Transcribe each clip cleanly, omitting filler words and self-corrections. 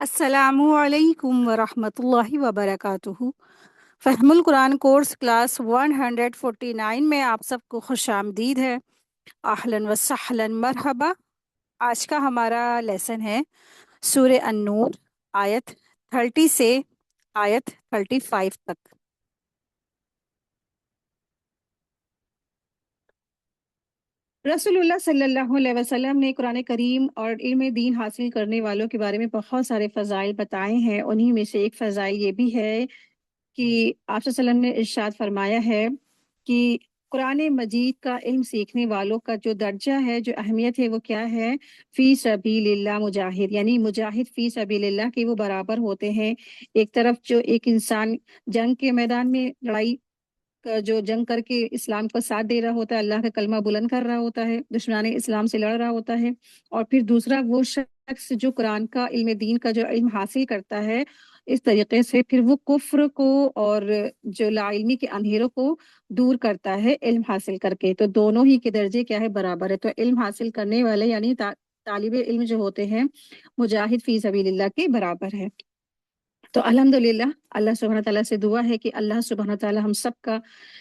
السلام علیکم ورحمۃ اللہ وبرکاتہ۔ فہم القرآن کورس کلاس 149 میں آپ سب کو خوش آمدید ہے۔ اہلاً و سہلاً مرحبا۔ آج کا ہمارا لیسن ہے سورہ النور، آیت 30 سے آیت 35 تک۔ رسول اللہ صلی اللہ علیہ وسلم نے قرآن کریم اور علم دین حاصل کرنے والوں کے بارے میں بہت سارے فضائل بتائے ہیں۔ انہی میں سے ایک فضائل یہ بھی ہے کہ آپ صلی اللہ علیہ وسلم نے ارشاد فرمایا ہے کہ قرآن مجید کا علم سیکھنے والوں کا جو درجہ ہے، جو اہمیت ہے، وہ کیا ہے؟ فی سبیل اللہ مجاہد، یعنی مجاہد فی سبیل اللہ کے وہ برابر ہوتے ہیں۔ ایک طرف جو ایک انسان جنگ کے میدان میں لڑائی جو جنگ کر کے اسلام کا ساتھ دے رہا ہوتا ہے، اللہ کا کلمہ بلند کر رہا ہوتا ہے، دشمنان اسلام سے لڑ رہا ہوتا ہے، اور پھر دوسرا وہ شخص جو قرآن کا علم دین کا جو علم حاصل کرتا ہے، اس طریقے سے پھر وہ کفر کو اور جو لا علمی کے اندھیروں کو دور کرتا ہے علم حاصل کر کے۔ تو دونوں ہی کے درجے کیا ہے؟ برابر ہے۔ تو علم حاصل کرنے والے یعنی طالب علم جو ہوتے ہیں، مجاہد فی سبیل اللہ کے برابر ہے۔ تو الحمدللہ اللہ سبحانہ تعالیٰ سے دعا ہے کہ اللہ سبحانہ تعالیٰ ہم سب کا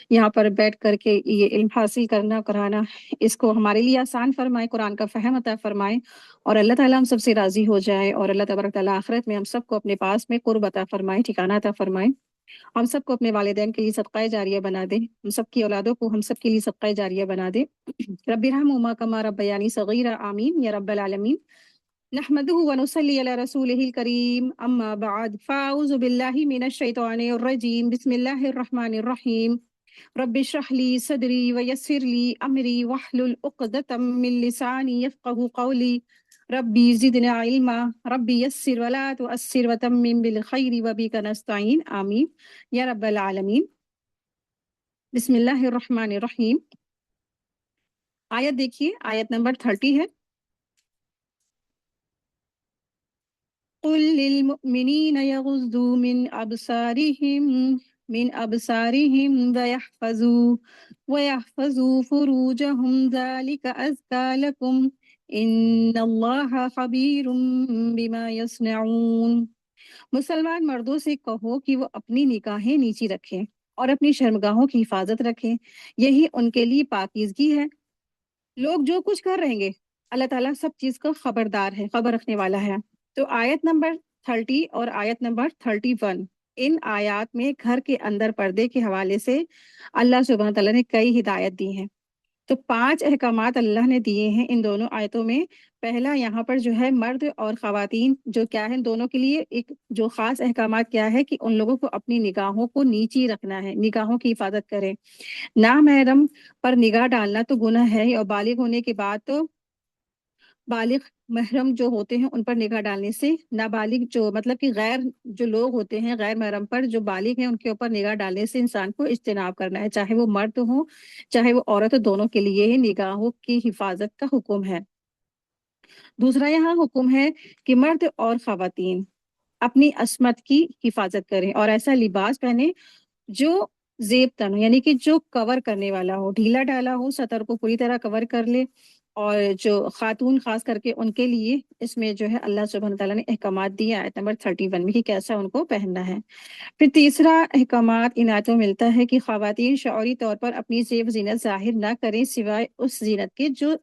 یہاں پر بیٹھ کر کے یہ علم حاصل کرنا کرانا اس کو ہمارے لیے آسان فرمائے، قرآن کا فہم عطا فرمائے، اور اللہ تعالیٰ ہم سب سے راضی ہو جائے، اور اللہ تبارک تعالیٰ آخرت میں ہم سب کو اپنے پاس میں قرب عطا فرمائے، ٹھکانہ عطا فرمائے، ہم سب کو اپنے والدین کے لیے صدقہ جاریہ بنا دے، ہم سب کی اولادوں کو ہم سب کے لیے صدقہ جاریہ بنا دے۔ رب ارحمہما کما ربیانی صغیرا، آمین یا رب العالمین۔ نحمده ونصلي على رسوله الكريم، أما بعد، فأعوذ بالله من الشيطان الرجيم، بسم الله الرحمن الرحيم، رب اشرح لي صدري ويسر لي أمري واحلل عقدة من لساني يفقه قولي، ربي زدنا علما، ربي يسر ولا تؤثر وتمم بالخير وبك نستعين، آمين يا رب العالمين۔ بسم الله الرحمن الرحيم۔ آیت دیکھیے، آیت نمبر 30 ہے۔ قل للمؤمنين يغضوا من أبصارهم ويحفظوا فروجهم، ذلك أزكى لكم، إن الله خبير بما يصنعون۔ مسلمان مردوں سے کہو کہ وہ اپنی نگاہیں نیچی رکھیں اور اپنی شرمگاہوں کی حفاظت رکھیں، یہی ان کے لیے پاکیزگی ہے۔ لوگ جو کچھ کر رہیں گے، اللہ تعالیٰ سب چیز کا خبردار ہے، خبر رکھنے والا ہے۔ تو آیت نمبر 30 اور آیت نمبر 31، ان آیات میں گھر کے اندر پردے کے حوالے سے اللہ سبحانہ تعالیٰ نے کئی ہدایت دی ہیں۔ تو 5 احکامات اللہ نے دیے ہیں ان دونوں آیتوں میں۔ پہلا یہاں پر جو ہے مرد اور خواتین جو کیا ہے، دونوں کے لیے ایک جو خاص احکامات کیا ہے کہ ان لوگوں کو اپنی نگاہوں کو نیچی رکھنا ہے، نگاہوں کی حفاظت کریں۔ نامحرم پر نگاہ ڈالنا تو گناہ ہے، اور بالغ ہونے کے بعد تو بالغ محرم جو ہوتے ہیں ان پر نگاہ ڈالنے سے، نابالغ جو مطلب کہ غیر جو لوگ ہوتے ہیں غیر محرم پر جو بالغ ہیں ان کے اوپر نگاہ ڈالنے سے انسان کو اجتناب کرنا ہے، چاہے وہ مرد ہو چاہے وہ عورت ہو، دونوں کے لیے ہی نگاہوں کی حفاظت کا حکم ہے۔ دوسرا یہاں حکم ہے کہ مرد اور خواتین اپنی عصمت کی حفاظت کریں اور ایسا لباس پہنے جو زیب تن ہو، یعنی کہ جو کور کرنے والا ہو، ڈھیلا ڈالا ہو، سطر کو پوری طرح کور کر لے۔ اور جو خاتون خاص کر کے ان کے لیے اس میں جو ہے اللہ سبحانہ تعالیٰ نے احکامات دیے آیت نمبر 31 میں کہ کیسا ان کو پہننا ہے۔ پھر تیسرا احکامات ان آیتوں میں ملتا ہے کہ خواتین شعوری طور پر اپنی زیب زینت ظاہر نہ کریں سوائے اس زینت کے جو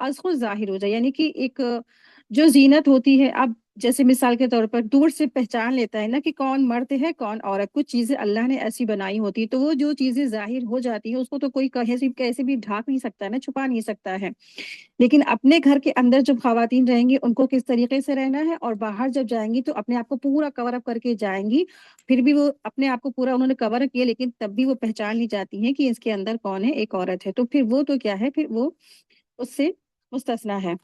از خود ظاہر ہو جائے، یعنی کہ ایک جو زینت ہوتی ہے، اب جیسے مثال کے طور پر دور سے پہچان لیتا ہے نا کہ کون مرد ہے کون عورت، کچھ چیزیں اللہ نے ایسی بنائی ہوتی ہے تو وہ جو چیزیں ظاہر ہو جاتی ہیں اس کو تو کوئی کیسے بھی ڈھانپ نہیں سکتا ہے نا، چھپا نہیں سکتا ہے۔ لیکن اپنے گھر کے اندر جب خواتین رہیں گی ان کو کس طریقے سے رہنا ہے، اور باہر جب جائیں گی تو اپنے آپ کو پورا کور اپ کر کے جائیں گی، پھر بھی وہ اپنے آپ کو پورا انہوں نے کور کیا لیکن تب بھی وہ پہچان لی جاتی ہیں کہ اس کے اندر کون ہے، ایک عورت ہے، تو پھر وہ تو کیا ہے، پھر وہ اس سے مستثنا ہے۔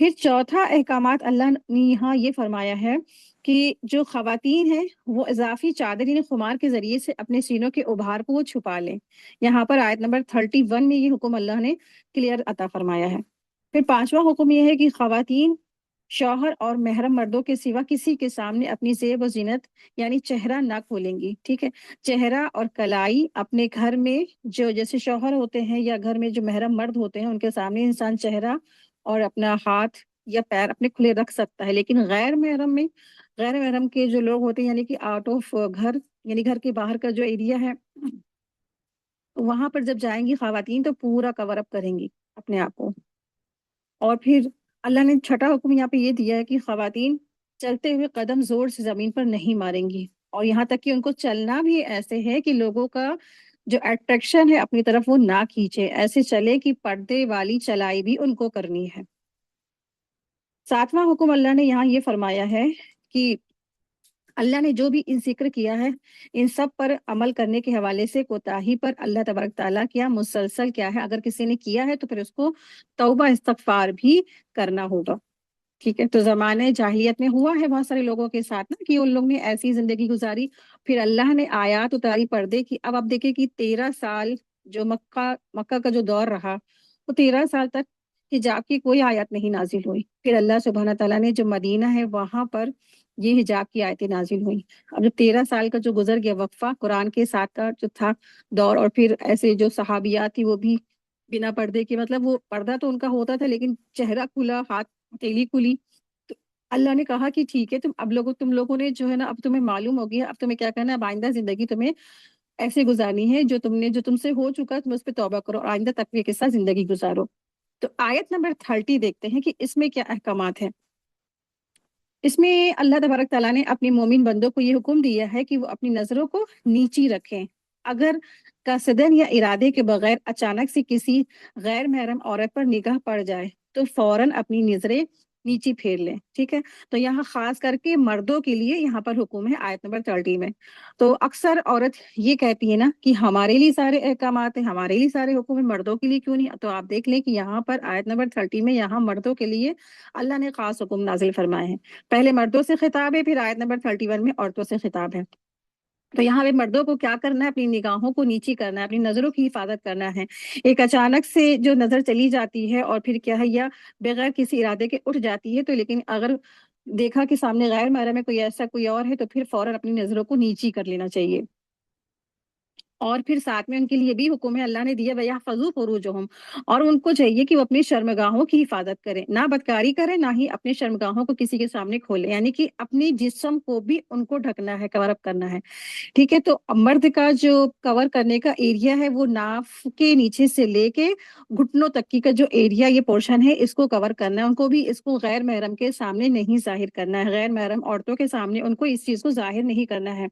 پھر چوتھا احکامات اللہ نے یہاں یہ فرمایا ہے کہ جو خواتین ہیں وہ اضافی چادر یعنی خمار کے ذریعے سے اپنے سینوں کے ابھار کو وہ چھپا لیں۔ یہاں پر آیت نمبر 31 میں یہ حکم اللہ نے کلیئر عطا فرمایا ہے۔ پھر پانچواں حکم یہ ہے کہ خواتین شوہر اور محرم مردوں کے سوا کسی کے سامنے اپنی زیب و زینت یعنی چہرہ نہ کھولیں گی، ٹھیک ہے۔ چہرہ اور کلائی اپنے گھر میں جو جیسے شوہر ہوتے ہیں یا گھر میں جو محرم مرد ہوتے ہیں ان کے سامنے انسان چہرہ اور اپنا ہاتھ یا پیر اپنے کھلے رکھ سکتا ہے، لیکن غیر محرم کے جو لوگ ہوتے ہیں یعنی کہ آؤٹ آف گھر، یعنی گھر کے باہر کا جو ایریا ہے، وہاں پر جب جائیں گی خواتین تو پورا کور اپ کریں گی اپنے آپ کو۔ اور پھر اللہ نے چھٹا حکم یہاں پہ یہ دیا ہے کہ خواتین چلتے ہوئے قدم زور سے زمین پر نہیں ماریں گی، اور یہاں تک کہ ان کو چلنا بھی ایسے ہے کہ لوگوں کا جو اٹریکشن ہے اپنی طرف وہ نہ کھینچے، ایسے چلے کہ پردے والی چلائی بھی ان کو کرنی ہے۔ ساتواں حکم اللہ نے یہاں یہ فرمایا ہے کہ اللہ نے جو بھی ان ذکر کیا ہے ان سب پر عمل کرنے کے حوالے سے کوتاہی پر اللہ تبارک تعالیٰ کیا مسلسل کیا ہے، اگر کسی نے کیا ہے تو پھر اس کو توبہ استغفار بھی کرنا ہوگا۔ ٹھیک ہے، تو زمانے جاہلیت میں ہوا ہے بہت سارے لوگوں کے ساتھ نا کہ ان لوگوں نے ایسی زندگی گزاری، پھر اللہ نے آیات اتاری پردے کی۔ اب آپ دیکھیں کہ 13 سال جو مکہ کا جو دور رہا، وہ 13 سال تک حجاب کی کوئی آیت نہیں نازل ہوئی۔ پھر اللہ سبحانہ تعالیٰ نے جو مدینہ ہے وہاں پر یہ حجاب کی آیتیں نازل ہوئی۔ اب جو 13 سال کا جو گزر گیا وقفہ قرآن کے ساتھ کا جو تھا دور، اور پھر ایسے جو صحابیات تھی وہ بھی بنا پردے کے، مطلب وہ پردہ تو ان کا ہوتا تھا لیکن چہرہ کھلا، ہاتھ ہتھیلی کھلی۔ تو اللہ نے کہا کہ ٹھیک ہے، تم لوگوں نے جو ہے نا اب تمہیں معلوم ہو گیا، اب تمہیں کیا کرنا ہے، اب آئندہ زندگی تمہیں ایسے گزارنی ہے جو تم سے ہو چکا تم اس پہ توبہ کرو اور آئندہ تقوی کے ساتھ زندگی گزارو۔ تو آیت نمبر 30 دیکھتے ہیں کہ اس میں کیا احکامات ہیں۔ اس میں اللہ تبارک تعالیٰ نے اپنے مومن بندوں کو یہ حکم دیا ہے کہ وہ اپنی نظروں کو نیچی رکھیں۔ اگر قصدن یا ارادے کے بغیر اچانک سے کسی غیر محرم عورت پر نگاہ پڑ جائے تو فوراً اپنی نظریں نیچی پھیر لیں۔ ٹھیک ہے، تو یہاں خاص کر کے مردوں کے لیے یہاں پر حکم ہے آیت نمبر 30 میں۔ تو اکثر عورت یہ کہتی ہے نا کہ ہمارے لیے سارے احکامات ہیں، ہمارے لیے سارے حکم ہیں، مردوں کے لیے کیوں نہیں؟ تو آپ دیکھ لیں کہ یہاں پر آیت نمبر 30 میں یہاں مردوں کے لیے اللہ نے خاص حکم نازل فرمائے ہیں۔ پہلے مردوں سے خطاب ہے، پھر آیت نمبر 31 میں عورتوں سے خطاب ہے۔ تو یہاں پہ مردوں کو کیا کرنا ہے، اپنی نگاہوں کو نیچی کرنا ہے، اپنی نظروں کی حفاظت کرنا ہے۔ ایک اچانک سے جو نظر چلی جاتی ہے اور پھر کیا ہے یا بغیر کسی ارادے کے اٹھ جاتی ہے، تو لیکن اگر دیکھا کہ سامنے غیر محرم ہے، کوئی ایسا کوئی اور ہے، تو پھر فوراً اپنی نظروں کو نیچی کر لینا چاہیے۔ اور پھر ساتھ میں ان کے لیے بھی حکم ہے اللہ نے دیا وَيَحْفَظُوا فُرُوجَهُمْ، اور ان کو چاہیے کہ وہ اپنی شرمگاہوں کی حفاظت کریں، نہ بدکاری کریں نہ ہی اپنے شرمگاہوں کو کسی کے سامنے کھولیں، یعنی کہ اپنی جسم کو بھی ان کو ڈھکنا ہے، کور اپ کرنا ہے۔ ٹھیک ہے، تو مرد کا جو کور کرنے کا ایریا ہے وہ ناف کے نیچے سے لے کے گھٹنوں تک کی کا جو ایریا یہ پورشن ہے اس کو کور کرنا ہے، ان کو بھی اس کو غیر محرم کے سامنے نہیں ظاہر کرنا ہے، غیر محرم عورتوں کے سامنے ان کو اس چیز کو ظاہر نہیں کرنا ہے۔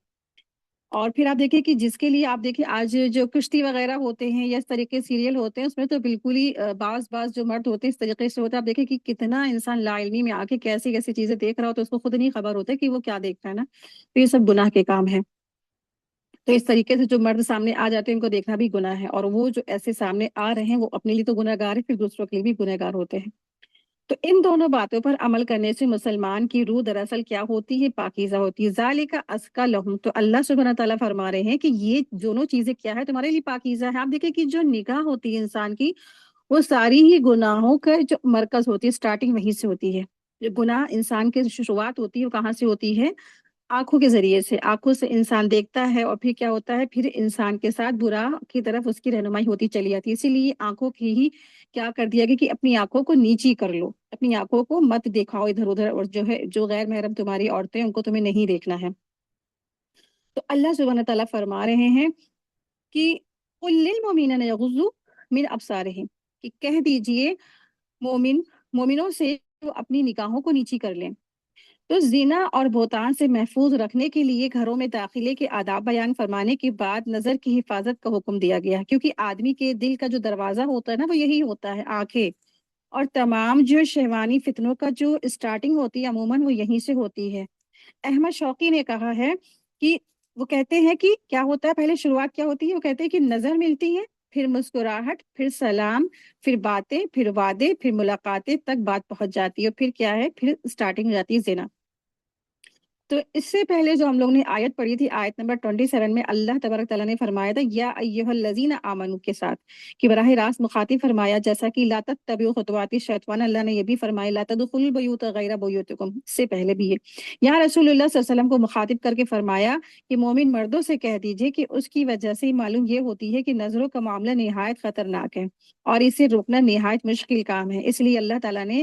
اور پھر آپ دیکھیں کہ جس کے لیے آپ دیکھیں آج جو کشتی وغیرہ ہوتے ہیں یا اس طریقے سیریل ہوتے ہیں، اس میں تو بالکل ہی بعض جو مرد ہوتے ہیں اس طریقے سے ہوتا ہے۔ آپ دیکھیں کہ کتنا انسان لا علمی میں آ کے کیسی کیسی چیزیں دیکھ رہا ہوتا ہے، اس کو خود نہیں خبر ہوتا ہے کہ وہ کیا دیکھ رہا ہے نا، تو یہ سب گناہ کے کام ہے۔ تو اس طریقے سے جو مرد سامنے آ جاتے ہیں ان کو دیکھنا بھی گناہ ہے، اور وہ جو ایسے سامنے آ رہے ہیں وہ اپنے لیے تو گناہ گار ہے، پھر دوسروں کے لیے بھی گناہ گار ہوتے ہیں۔ تو ان دونوں باتوں پر عمل کرنے سے مسلمان کی روح دراصل کیا ہوتی ہے، پاکیزہ ہوتی ہے۔ ذالک ازکی لہم، تو اللہ سبحانہ تعالیٰ فرما رہے ہیں کہ یہ دونوں چیزیں کیا ہے، تمہارے لیے پاکیزہ ہے۔ آپ دیکھیں کہ جو نگاہ ہوتی ہے انسان کی وہ ساری ہی گناہوں کا جو مرکز ہوتی ہے، سٹارٹنگ وہیں سے ہوتی ہے۔ جو گناہ انسان کی شروعات ہوتی ہے وہ کہاں سے ہوتی ہے؟ آنکھوں کے ذریعے سے، آنکھوں سے انسان دیکھتا ہے اور پھر کیا ہوتا ہے، پھر انسان کے ساتھ برا کی طرف اس کی رہنمائی ہوتی چلی جاتی ہے۔ اسی لیے آنکھوں کی ہی کیا کر دیا گیا کہ اپنی آنکھوں کو نیچی کر لو، اپنی آنکھوں کو مت دکھاؤ ادھر ادھر، اور جو ہے جو غیر محرم تمہاری عورتیں ان کو تمہیں نہیں دیکھنا ہے۔ تو اللہ سبحانہ تعالیٰ فرما رہے ہیں کہ قُل لِّلْمُؤْمِنِينَ يَغُضُّوا مِنْ أَبْصَارِهِمْ، کہ کہہ دیجئے مومنوں سے وہ اپنی نگاہوں کو نیچی کر لیں۔ تو زنا اور بہتان سے محفوظ رکھنے کے لیے گھروں میں داخلے کے آداب بیان فرمانے کے بعد نظر کی حفاظت کا حکم دیا گیا ہے، کیونکہ آدمی کے دل کا جو دروازہ ہوتا ہے نا وہ یہی ہوتا ہے، آنکھیں، اور تمام جو شہوانی فتنوں کا جو اسٹارٹنگ ہوتی ہے عموماً وہ یہیں سے ہوتی ہے۔ احمد شوقی نے کہا ہے کہ وہ کہتے ہیں کہ کیا ہوتا ہے، پہلے شروعات کیا ہوتی ہے، وہ کہتے ہیں کہ نظر ملتی ہے، پھر مسکراہٹ، پھر سلام، پھر باتیں، پھر وعدے، پھر ملاقاتیں تک بات پہنچ جاتی ہے، اور پھر کیا ہے، پھر اسٹارٹنگ ہو جاتی ہے زنا۔ تو اس سے پہلے جو ہم لوگ نے آیت پڑھی تھی آیت نمبر 27 میں اللہ تبارک تعالیٰ نے فرمایا تھا یا ایھا الذین آمنوا کے ساتھ، کہ براہ راست مخاطب فرمایا جیسا کہ لا تتبعوا خطوات الشیطان، اللہ نے یہ بھی فرمایا لا تدخلوا البیوت غیر بیوتکم، اس سے پہلے بھی یہ یہاں رسول اللہ صلی اللہ علیہ وسلم کو مخاطب کر کے فرمایا کہ مومن مردوں سے کہہ دیجئے کہ اس کی وجہ سے معلوم یہ ہوتی ہے کہ نظروں کا معاملہ نہایت خطرناک ہے اور اسے روکنا نہایت مشکل کام ہے، اس لیے اللہ تعالیٰ نے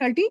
31।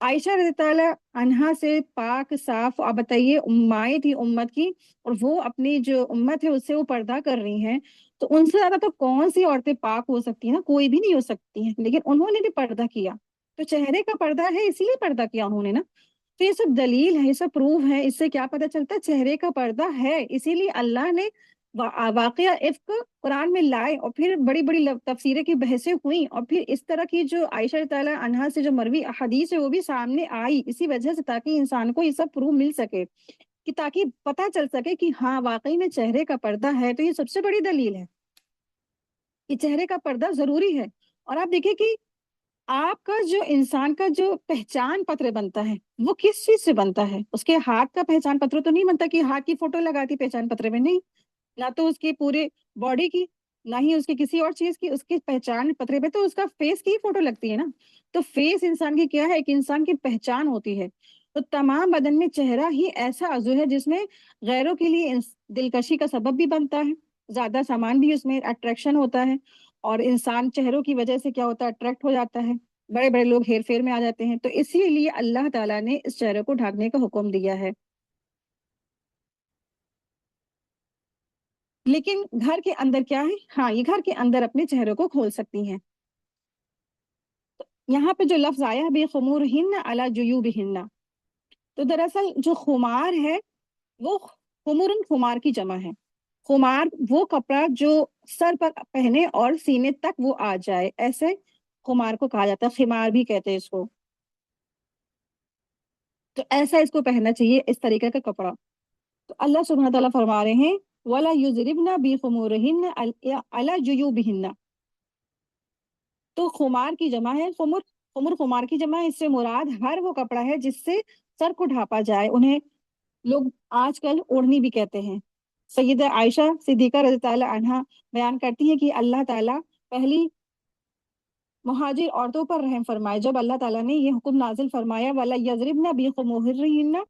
عائشہ رضی اللہ عنہا سے پاک صاف، آپ بتائیے امائیں تھی امت کی، اور وہ اپنی جو امت ہے اس سے وہ پردہ کر رہی ہیں، تو ان سے زیادہ تو کون سی عورتیں پاک ہو سکتی ہیں؟ نا کوئی بھی نہیں ہو سکتی ہیں، لیکن انہوں نے بھی پردہ کیا، تو چہرے کا پردہ ہے اسی لیے پردہ کیا انہوں نے نا. تو یہ سب دلیل ہے، یہ سب پروف ہے، اس سے کیا پتہ چلتا ہے؟ چہرے کا پردہ ہے، اسی لیے اللہ نے واقعہ افک قرآن میں لائے، اور پھر بڑی بڑی تفسیریں کی بحثیں ہوئیں، اور پھر اس طرح کی جو عائشہ تعالیٰ عنہا سے جو مروی احادیث ہے وہ بھی سامنے آئی اسی وجہ سے، تاکہ انسان کو یہ سب پروف مل سکے، کہ تاکہ پتہ چل سکے کہ ہاں واقعی میں چہرے کا پردہ ہے. تو یہ سب سے بڑی دلیل ہے کہ چہرے کا پردہ ضروری ہے. اور آپ دیکھیں کہ آپ کا جو انسان کا جو پہچان پتر بنتا ہے وہ کس چیز سے بنتا ہے؟ اس کے ہاتھ کا پہچان پتر تو نہیں بنتا کہ ہاتھ کی فوٹو لگاتی پہچان پتر میں، نہیں، نہ تو اس کی پورے باڈی کی، نہ ہی اس کی کسی اور چیز کی، اس کی پہچان پترے پہ تو اس کا فیس کی فوٹو لگتی ہے نا. تو فیس انسان کی کیا ہے؟ ایک انسان کی پہچان ہوتی ہے. تو تمام بدن میں چہرہ ہی ایسا عضو ہے جس میں غیروں کے لیے دلکشی کا سبب بھی بنتا ہے، زیادہ سامان بھی اس میں اٹریکشن ہوتا ہے، اور انسان چہروں کی وجہ سے کیا ہوتا ہے؟ اٹریکٹ ہو جاتا ہے، بڑے بڑے لوگ ہیر فیر میں آ جاتے ہیں. تو اسی لیے اللہ تعالیٰ نے اس چہرے کو ڈھانکنے کا حکم دیا ہے. لیکن گھر کے اندر کیا ہے؟ ہاں، یہ گھر کے اندر اپنے چہرے کو کھول سکتی ہیں. یہاں پہ جو لفظ آیا ہے بے خمور ہن علی جیوبہن، تو دراصل جو خمار ہے وہ خمورن خمار کی جمع ہے. خمار وہ کپڑا جو سر پر پہنے اور سینے تک وہ آ جائے، ایسے خمار کو کہا جاتا ہے، خمار بھی کہتے ہیں اس کو. تو ایسا اس کو پہننا چاہیے، اس طریقے کا کپڑا. تو اللہ سبحانہ تعالیٰ فرما رہے ہیں وَلَا يُضْرِبْنَ بِخُمُورِهِنَّ عَلَى جُيُوبِهِنَّ. تو خمار کی جمع ہے خمر، خمر خمار کی جمع ہے. اس سے مراد ہر وہ کپڑا ہے جس سے سر کو ڈھانپا جائے. انہیں لوگ آج کل اوڑھنی بھی کہتے ہیں. سیدہ عائشہ صدیقہ رضی اللہ عنہا بیان کرتی ہیں کہ اللہ تعالیٰ پہلی مہاجر عورتوں پر رحم فرمائے جب اللہ تعالیٰ نے یہ حکم نازل فرمایا وَلَا يَضْرِبْنَ بِخُمُورِهِنَّ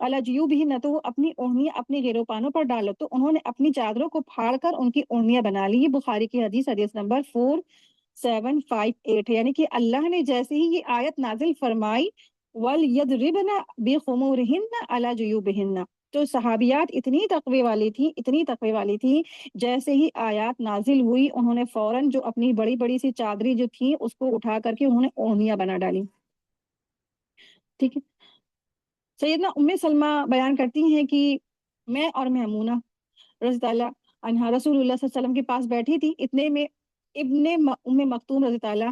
عَلَى جُيُوبِهِنَّ، تو وہ اپنی اوڑھنیاں اپنے گیرو پانوں پر ڈالو. تو انہوں نے اپنی چادروں کو پھاڑ کر ان کی اوڑھنیاں بنا لی. یہ بخاری کی حدیث، حدیث نمبر 4758 ہے. یعنی کہ اللہ نے جیسے ہی یہ آیت نازل فرمائی وَلْيَضْرِبْنَ بِخُمُورِهِنَّ عَلَى جُيُوبِهِنَّ، تو صحابیات اتنی تقوی والی تھی، اتنی تقوی والی تھی، جیسے ہی آیات نازل ہوئی انہوں نے فوراً جو اپنی بڑی بڑی سی چادری جو تھی اس کو اٹھا کر کے انہوں نے اوڑھنیاں بنا ڈالی. ٹھیک ہے. سیدنا ام سلمہ بیان کرتی ہیں کہ میں اور میمونہ رضی اللہ عنہا رسول اللہ صلی اللہ علیہ وسلم کے پاس بیٹھی تھی، اتنے میں ابن ام مکتوم رضی اللہ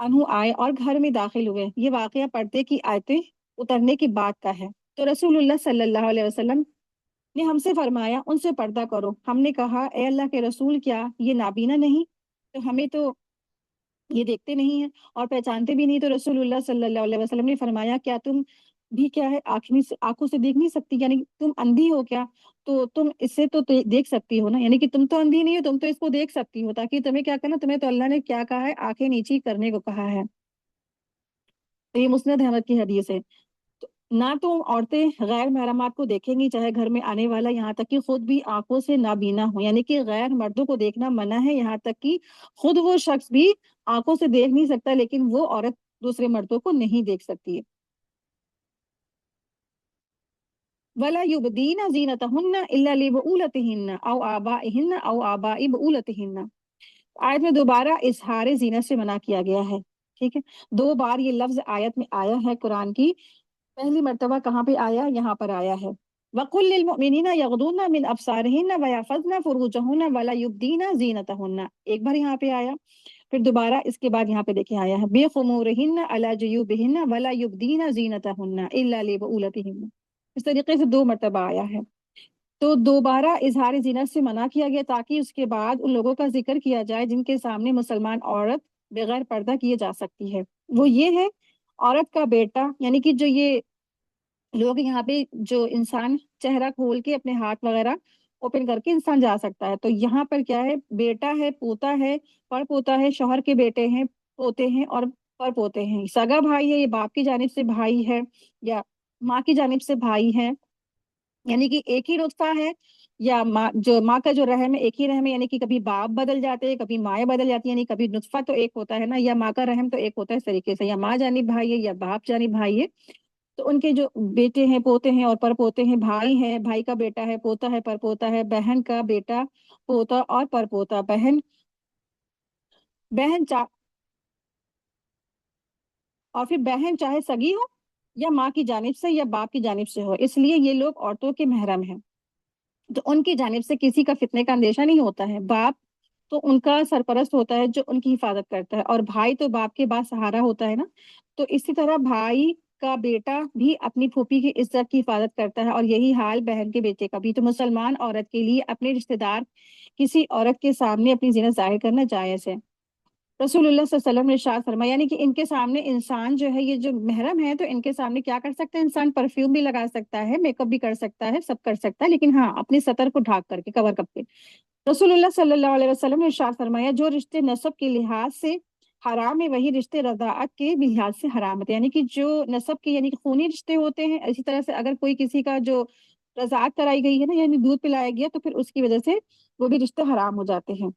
عنہ آئے اور گھر میں داخل ہوئے. یہ واقعہ پردے کی آیتیں اترنے کی بات کا ہے. تو رسول اللہ صلی اللہ علیہ وسلم نے ہم سے فرمایا ان سے پردہ کرو. ہم نے کہا اے اللہ کے رسول کیا یہ نابینا نہیں؟ تو ہمیں تو یہ دیکھتے نہیں ہیں اور پہچانتے بھی نہیں. تو رسول اللہ صلی اللہ علیہ وسلم نے فرمایا کیا تم بھی کیا ہے آنکھوں سے دیکھ نہیں سکتی؟ یعنی تم اندھی ہو کیا؟ تو تم اس سے تو دیکھ سکتی ہو نا، یعنی کہ تم تو اندھی نہیں ہو، تم تو اس کو دیکھ سکتی ہو. تاکہ تمہیں کیا کرنا، تمہیں تو اللہ نے کیا کہا ہے؟ آنکھیں نیچی کرنے کو کہا ہے. تو یہ مسند احمد کی حدیث ہے. تو نہ تو عورتیں غیر محرمات کو دیکھیں گی چاہے گھر میں آنے والا، یہاں تک کہ خود بھی آنکھوں سے نابینا ہو. یعنی کہ غیر مردوں کو دیکھنا منع ہے، یہاں تک کہ خود وہ شخص بھی آنکھوں سے دیکھ نہیں سکتا لیکن وہ عورت دوسرے مردوں کو نہیں دیکھ سکتی ہے. وَلَا يُبْدِينَ زِينَتَهُنَّ إِلَّا لِبُعُولَتِهِنَّ أَوْ آبَائِهِنَّ أَوْ آبَاءِ بُعُولَتِهِنَّ. آیت میں دوبارہ اظہار زینت سے منع کیا گیا ہے. ٹھیک ہے، دو بار یہ لفظ آیت میں آیا ہے قرآن کی. پہلی مرتبہ کہاں پہ آیا؟ یہاں پر آیا ہے وَقُلْ لِلْمُؤْمِنِينَ يَغْضُضْنَ مِنْ أَبْصَارِهِنَّ وَيَحْفَظْنَ فُرُوجَهُنَّ وَلَا يُبْدِينَ زِينَتَهُنَّ. ایک بار یہاں پہ آیا، پھر دوبارہ اس کے بعد یہاں پہ دیکھیں آیا ہے بِخُمُورِهِنَّ عَلَى جُيُوبِهِنَّ وَلَا يُبْدِينَ زِينَتَهُنَّ إِلَّا لِبُعُولَتِهِنَّ. اس طریقے سے دو مرتبہ آیا ہے. تو دوبارہ اظہار زینت سے منع کیا گیا تاکہ اس کے بعد ان لوگوں کا ذکر کیا جائے جن کے سامنے مسلمان عورت بغیر پردہ کیے جا سکتی ہے. وہ یہ ہے عورت کا بیٹا، یعنی کہ جو یہ لوگ یہاں پہ جو انسان چہرہ کھول کے اپنے ہاتھ وغیرہ اوپن کر کے انسان جا سکتا ہے. تو یہاں پر کیا ہے؟ بیٹا ہے، پوتا ہے، پر پوتا ہے، شوہر کے بیٹے ہیں، پوتے ہیں اور پر پوتے ہیں. سگا بھائی ہے، یہ باپ کی جانب سے بھائی ہے یا ماں کی جانب سے بھائی ہے، یعنی کہ ایک ہی نطفہ ہے یا ماں کا جو رحم ہے ایک ہی رحم ہے، یعنی کہ کبھی باپ بدل جاتے ہیں، کبھی مائیں بدل جاتی ہیں، یعنی کبھی نطفہ تو ایک ہوتا ہے نا، یا ماں کا رحم تو ایک ہوتا ہے اس طریقے سے، یا ماں جانب بھائی ہے یا باپ جانب بھائی ہے، تو ان کے جو بیٹے ہیں، پوتے ہیں اور پر پوتے ہیں، بھائی ہیں، بھائی کا بیٹا ہے، پوتا ہے، پر پوتا ہے، بہن کا بیٹا، پوتا اور پر پوتا، بہن بہن اور پھر بہن چاہے سگی ہو یا ماں کی جانب سے یا باپ کی جانب سے ہو، اس لیے یہ لوگ عورتوں کے محرم ہیں، تو ان کی جانب سے کسی کا فتنے کا اندیشہ نہیں ہوتا ہے۔ باپ تو ان کا سرپرست ہوتا ہے جو ان کی حفاظت کرتا ہے، اور بھائی تو باپ کے بعد سہارا ہوتا ہے نا، تو اسی طرح بھائی کا بیٹا بھی اپنی پھوپھی کی عزت کی حفاظت کرتا ہے، اور یہی حال بہن کے بیٹے کا بھی۔ تو مسلمان عورت کے لیے اپنے رشتہ دار کسی عورت کے سامنے اپنی زینت ظاہر کرنا جائز ہے۔ رسول اللہ صلی اللہ علیہ وسلم نے ارشاد فرمایا، یعنی کہ ان کے سامنے انسان جو ہے، یہ جو محرم ہے، تو ان کے سامنے کیا کر سکتا ہے انسان؟ پرفیوم بھی لگا سکتا ہے، میک اپ بھی کر سکتا ہے، سب کر سکتا ہے، لیکن ہاں اپنی سطر کو ڈھانک کر کے، کور کر کے۔ رسول اللہ صلی اللہ علیہ وسلم نے ارشاد فرمایا، جو رشتے نسب کے لحاظ سے حرام ہے وہی رشتے رضاعت کے لحاظ سے حرام ہے، یعنی کہ جو نسب کے یعنی کہ خونی رشتے ہوتے ہیں، اسی طرح سے اگر کوئی کسی کا جو رضاعت کرائی گئی ہے نا، یعنی دودھ پلایا گیا، تو پھر اس کی وجہ سے وہ بھی رشتے حرام ہو جاتے ہیں۔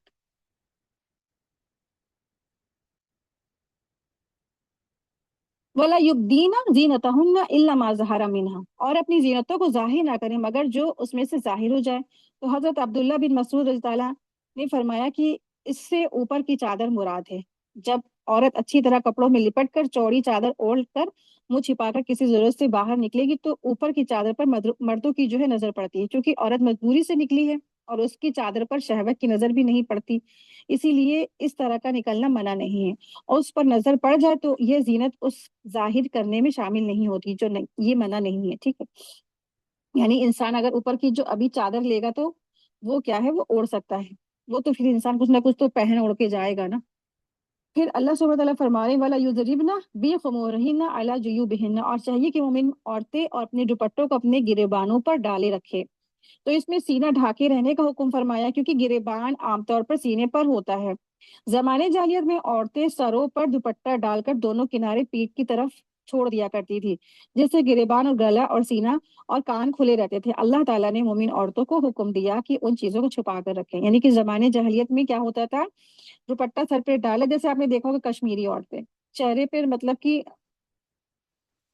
ولا یبدین زینتہن الا ما ظہر منہا، اور اپنی زینتوں کو ظاہر نہ کریں مگر جو اس میں سے ظاہر ہو جائے۔ تو حضرت عبداللہ بن مسعود رضی اللہ عنہ نے فرمایا کہ اس سے اوپر کی چادر مراد ہے۔ جب عورت اچھی طرح کپڑوں میں لپٹ کر چوڑی چادر اوڑھ کر منہ چھپا کر کسی ضرورت سے باہر نکلے گی تو اوپر کی چادر پر مردوں کی جو ہے نظر پڑتی ہے، کیونکہ عورت مجبوری سے نکلی ہے اور اس کی چادر پر شہوت کی نظر بھی نہیں پڑتی، اسی لیے اس طرح کا نکلنا منع نہیں ہے، اور اس پر نظر پڑ جائے تو یہ زینت اس ظاہر کرنے میں شامل نہیں ہوتی، جو نہیں، یہ منع نہیں ہے، ٹھیک ہے؟ یعنی انسان اگر اوپر کی جو ابھی چادر لے گا تو وہ کیا ہے، وہ اوڑھ سکتا ہے، وہ تو پھر انسان کچھ نہ کچھ تو پہن اوڑھ کے جائے گا نا۔ پھر اللہ سبحانہ وتعالیٰ فرما رہے والا یضربن بخمورہن علی جیوبہن، اور چاہیے کہ مومن عورتیں اور اپنے دوپٹوں کو اپنے گریبانوں پر ڈالے رکھے۔ تو اس میں سینہ ڈھانکے رہنے کا حکم فرمایا، کیونکہ گریبان عام طور پر سینے پر ہوتا ہے۔ زمانے جاہلیت میں عورتیں سروں پر دوپٹہ ڈال کر دونوں کنارے پیٹھ کی طرف چھوڑ دیا کرتی تھی، جس سے گریبان اور گلا اور سینہ اور کان کھلے رہتے تھے۔ اللہ تعالیٰ نے مومن عورتوں کو حکم دیا کہ ان چیزوں کو چھپا کر رکھیں، یعنی کہ زمانے جاہلیت میں کیا ہوتا تھا، دوپٹہ سر پہ ڈالا، جیسے آپ نے دیکھا ہوگا کشمیری عورتیں چہرے پہ مطلب کہ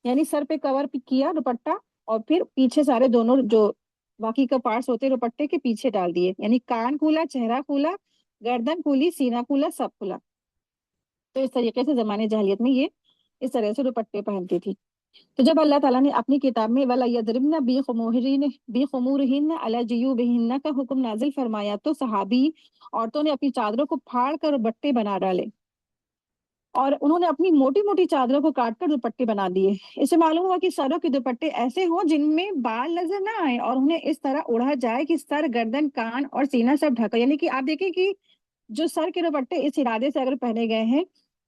یعنی سر پہ کور کیا دوپٹہ، اور پھر پیچھے سارے دونوں جو باقی کا پارٹس ہوتے دوپٹے کے پیچھے ڈال دیے، یعنی کان کھلا، چہرہ کھلا، گردن کھلی، سینہ کھلا، سب کھلا۔ تو اس طریقے سے زمانے جاہلیت میں یہ اس طرح سے دوپٹے پہنتی تھی۔ تو جب اللہ تعالیٰ نے اپنی کتاب میں ولا یضربن بخمورہن علی جیوبہن کا حکم نازل فرمایا تو صحابی عورتوں نے اپنی چادروں کو پھاڑ کر بٹے بنا ڈالے، اور انہوں نے اپنی موٹی موٹی چادروں کو کاٹ کر دوپٹے بنا دیے۔ اس سے معلوم ہوا کہ سروں کے دوپٹے ایسے ہوں جن میں بال نظر نہ آئے، اور انہیں اس طرح اوڑھا جائے کہ سر، گردن، کان اور سینہ سب ڈھکا، یعنی کہ آپ دیکھیں کہ جو سر کے دوپٹے اس ارادے سے اگر پہنے گئے ہیں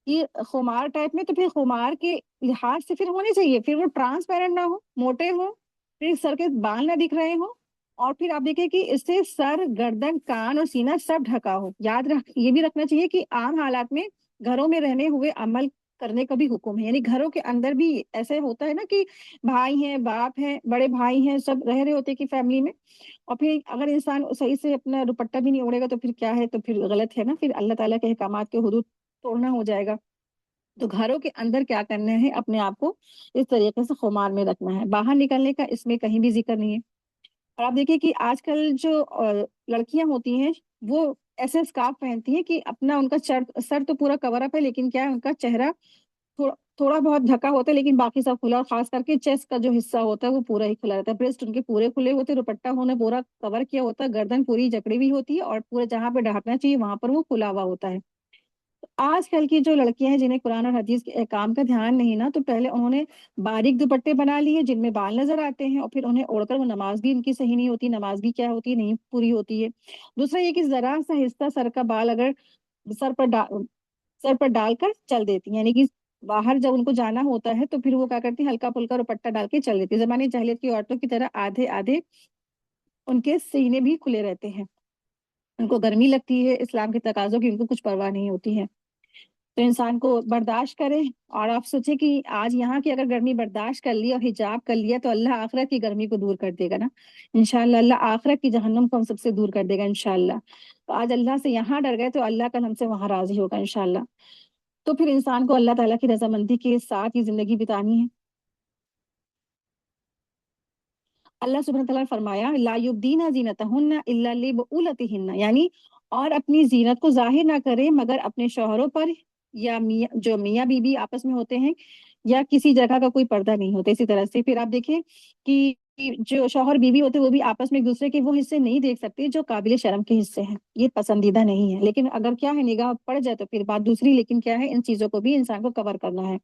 کہ خمار ٹائپ میں، تو پھر خمار کے لحاظ سے پھر ہونے چاہیے، پھر وہ ٹرانسپیرنٹ نہ ہو، موٹے ہوں، پھر سر کے بال نہ دکھ رہے ہوں، اور پھر آپ دیکھیں کہ اس سے سر، گردن، کان اور سینہ سب ڈھکا ہو۔ یہ بھی رکھنا چاہیے کہ عام حالات میں گھروں میں رہنے ہوئے عمل کرنے کا بھی حکم ہے، یعنی گھروں کے اندر بھی ایسے ہوتا ہے نا کہ بھائی ہیں، باپ ہیں، بڑے بھائی ہیں، سب رہ رہے ہوتے کہ فیملی میں، اور پھر اگر انسان صحیح سے اپنا دوپٹہ بھی نہیں اوڑھے گا تو پھر کیا ہے، تو پھر غلط ہے نا، پھر اللہ تعالیٰ کے احکامات کے حدود توڑنا ہو جائے گا۔ تو گھروں کے اندر کیا کرنا ہے، اپنے آپ کو اس طریقے سے خمار میں رکھنا ہے، باہر نکلنے کا اس میں کہیں بھی ذکر نہیں ہے۔ اور آپ دیکھیے کہ آج کل جو لڑکیاں ہوتی ہیں وہ ایسے اسکارف پہنتی ہیں کہ اپنا ان کا سر تو پورا کور اپ ہے، لیکن کیا ہے، ان کا چہرہ تھوڑا بہت ڈھکا ہوتا ہے، لیکن باقی سب کھلا، اور خاص کر کے چیسٹ کا جو حصہ ہوتا ہے وہ پورا ہی کھلا رہتا ہے، بریسٹ ان کے پورے کھلے ہوتے ہیں، دوپٹہ ہونے پورا کور کیا ہوتا ہے، گردن پوری جکڑی ہوئی ہوتی ہے، اور پورے جہاں پہ ڈھانپنا چاہیے وہاں پر وہ کھلا ہوا ہوتا ہے۔ آج کل کی جو لڑکیاں ہیں جنہیں قرآن اور حدیث کے احکام کا دھیان نہیں نا، تو پہلے انہوں نے باریک دوپٹے بنا لیے جن میں بال نظر آتے ہیں، اور پھر انہیں اوڑھ کر وہ نماز بھی ان کی صحیح نہیں ہوتی، نماز بھی کیا ہوتی ہے، نہیں پوری ہوتی ہے۔ دوسرا یہ کہ ذرا سا حصہ سر کا بال اگر سر پر سر پر ڈال کر چل دیتی ہیں، یعنی کہ باہر جب ان کو جانا ہوتا ہے تو پھر وہ کیا کرتی ہیں، ہلکا پھلکا دوپٹہ ڈال کے چل دیتی ہے، زمانے جاہلیت کی عورتوں کی طرح آدھے آدھے ان کے سینے بھی کھلے رہتے ہیں، ان کو گرمی لگتی ہے، اسلام کے تقاضوں کی ان کو کچھ پرواہ نہیں ہوتی ہے۔ تو انسان کو برداشت کرے، اور آپ سوچیں کہ آج یہاں کی اگر گرمی برداشت کر لی اور حجاب کر لیا تو اللہ آخرت کی گرمی کو دور کر دے گا نا، انشاءاللہ اللہ آخرت کی جہنم کو ہم سب سے دور کر دے گا انشاءاللہ۔ تو آج اللہ سے یہاں ڈر گئے تو اللہ کل ہم سے وہاں راضی ہوگا انشاءاللہ۔ تو پھر انسان کو اللہ تعالیٰ کی رضامندی کے ساتھ یہ زندگی بتانی ہے۔ اللہ سبحانہ تعالیٰ نے فرمایا لا یبدین زینتہن الا لبعولتہن، یعنی اور اپنی زینت کو ظاہر نہ کرے مگر اپنے شوہروں پر، یا جو میاں بیوی آپس میں ہوتے ہیں، یا کسی جگہ کا کوئی پردہ نہیں ہوتا۔ اسی طرح سے پھر آپ دیکھیں کہ جو شوہر بیوی ہوتے ہیں وہ بھی آپس میں ایک دوسرے کے وہ حصے نہیں دیکھ سکتے جو قابل شرم کے حصے ہیں، یہ پسندیدہ نہیں ہے۔ لیکن اگر کیا ہے نگاہ پڑ جائے تو پھر بات دوسری، لیکن کیا ہے ان چیزوں کو بھی انسان کو کور کرنا ہے۔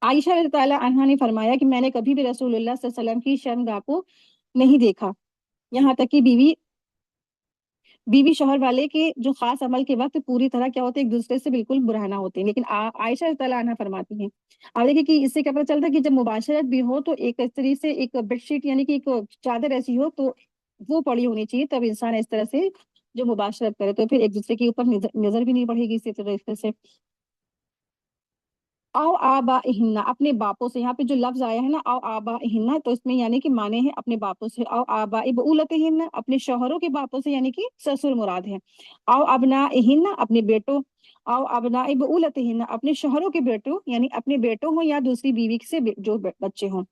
عائشہ رضی اللہ عنہا نے فرمایا کہ میں نے کبھی بھی رسول اللہ صلی اللہ علیہ وسلم کی شرمگاہ کو نہیں دیکھا، یہاں تک کہ بیوی شوہر والے کے جو خاص عمل کے وقت پوری طرح کیا ہوتے ہیں ایک دوسرے سے بالکل برہنہ ہوتے ہیں، لیکن عائشہ رضی اللہ عنہا فرماتی ہیں اور دیکھیں کہ اس سے کیا پتہ چلتا ہے کہ جب مباشرت بھی ہو تو ایک اس طرح سے ایک بیڈ شیٹ یعنی کہ ایک چادر ایسی ہو تو وہ پڑی ہونی چاہیے، تب انسان اس طرح سے جو مباشرت کرے تو پھر ایک دوسرے کے اوپر نظر بھی نہیں پڑے گی اسی طرح سے۔ او آبائہن، اپنے باپوں سے، یہاں پہ جو لفظ آیا ہے نا او آبائہن تو اس میں یعنی کہ معنی ہے اپنے باپوں سے، او آبائی بعولتہن اپنے شوہروں کے باپوں سے یعنی کہ سسر مراد ہے، او ابنائہن اپنے بیٹوں، او ابناء بعولتہن اپنے شوہروں کے بیٹوں یعنی اپنے بیٹوں ہوں یا دوسری بیوی سے جو بچے ہوں،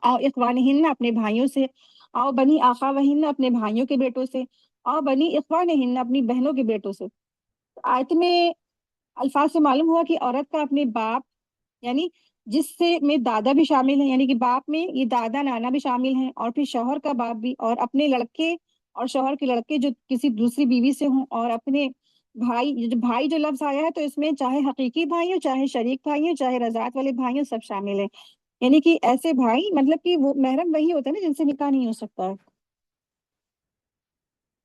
او اخوانہن اپنے بھائیوں سے، او بنی آخاوہن اپنے بھائیوں کے بیٹوں سے، او بنی اخوانہن اپنی بہنوں کے بیٹوں سے۔ آیت میں الفاظ سے معلوم ہوا کہ عورت کا اپنے باپ یعنی جس سے میں دادا بھی شامل ہیں، یعنی کہ باپ میں یہ دادا نانا بھی شامل ہیں، اور پھر شوہر کا باپ بھی، اور اپنے لڑکے اور شوہر کے لڑکے جو کسی دوسری بیوی سے ہوں، اور اپنے بھائی جو لفظ آیا ہے تو اس میں چاہے حقیقی بھائی ہو، چاہے شریک بھائی ہو، چاہے رضاعت والے بھائی ہو، سب شامل ہیں، یعنی کہ ایسے بھائی مطلب کہ وہ محرم وہی ہوتے ہیں نا جن سے نکاح نہیں ہو سکتا ہے۔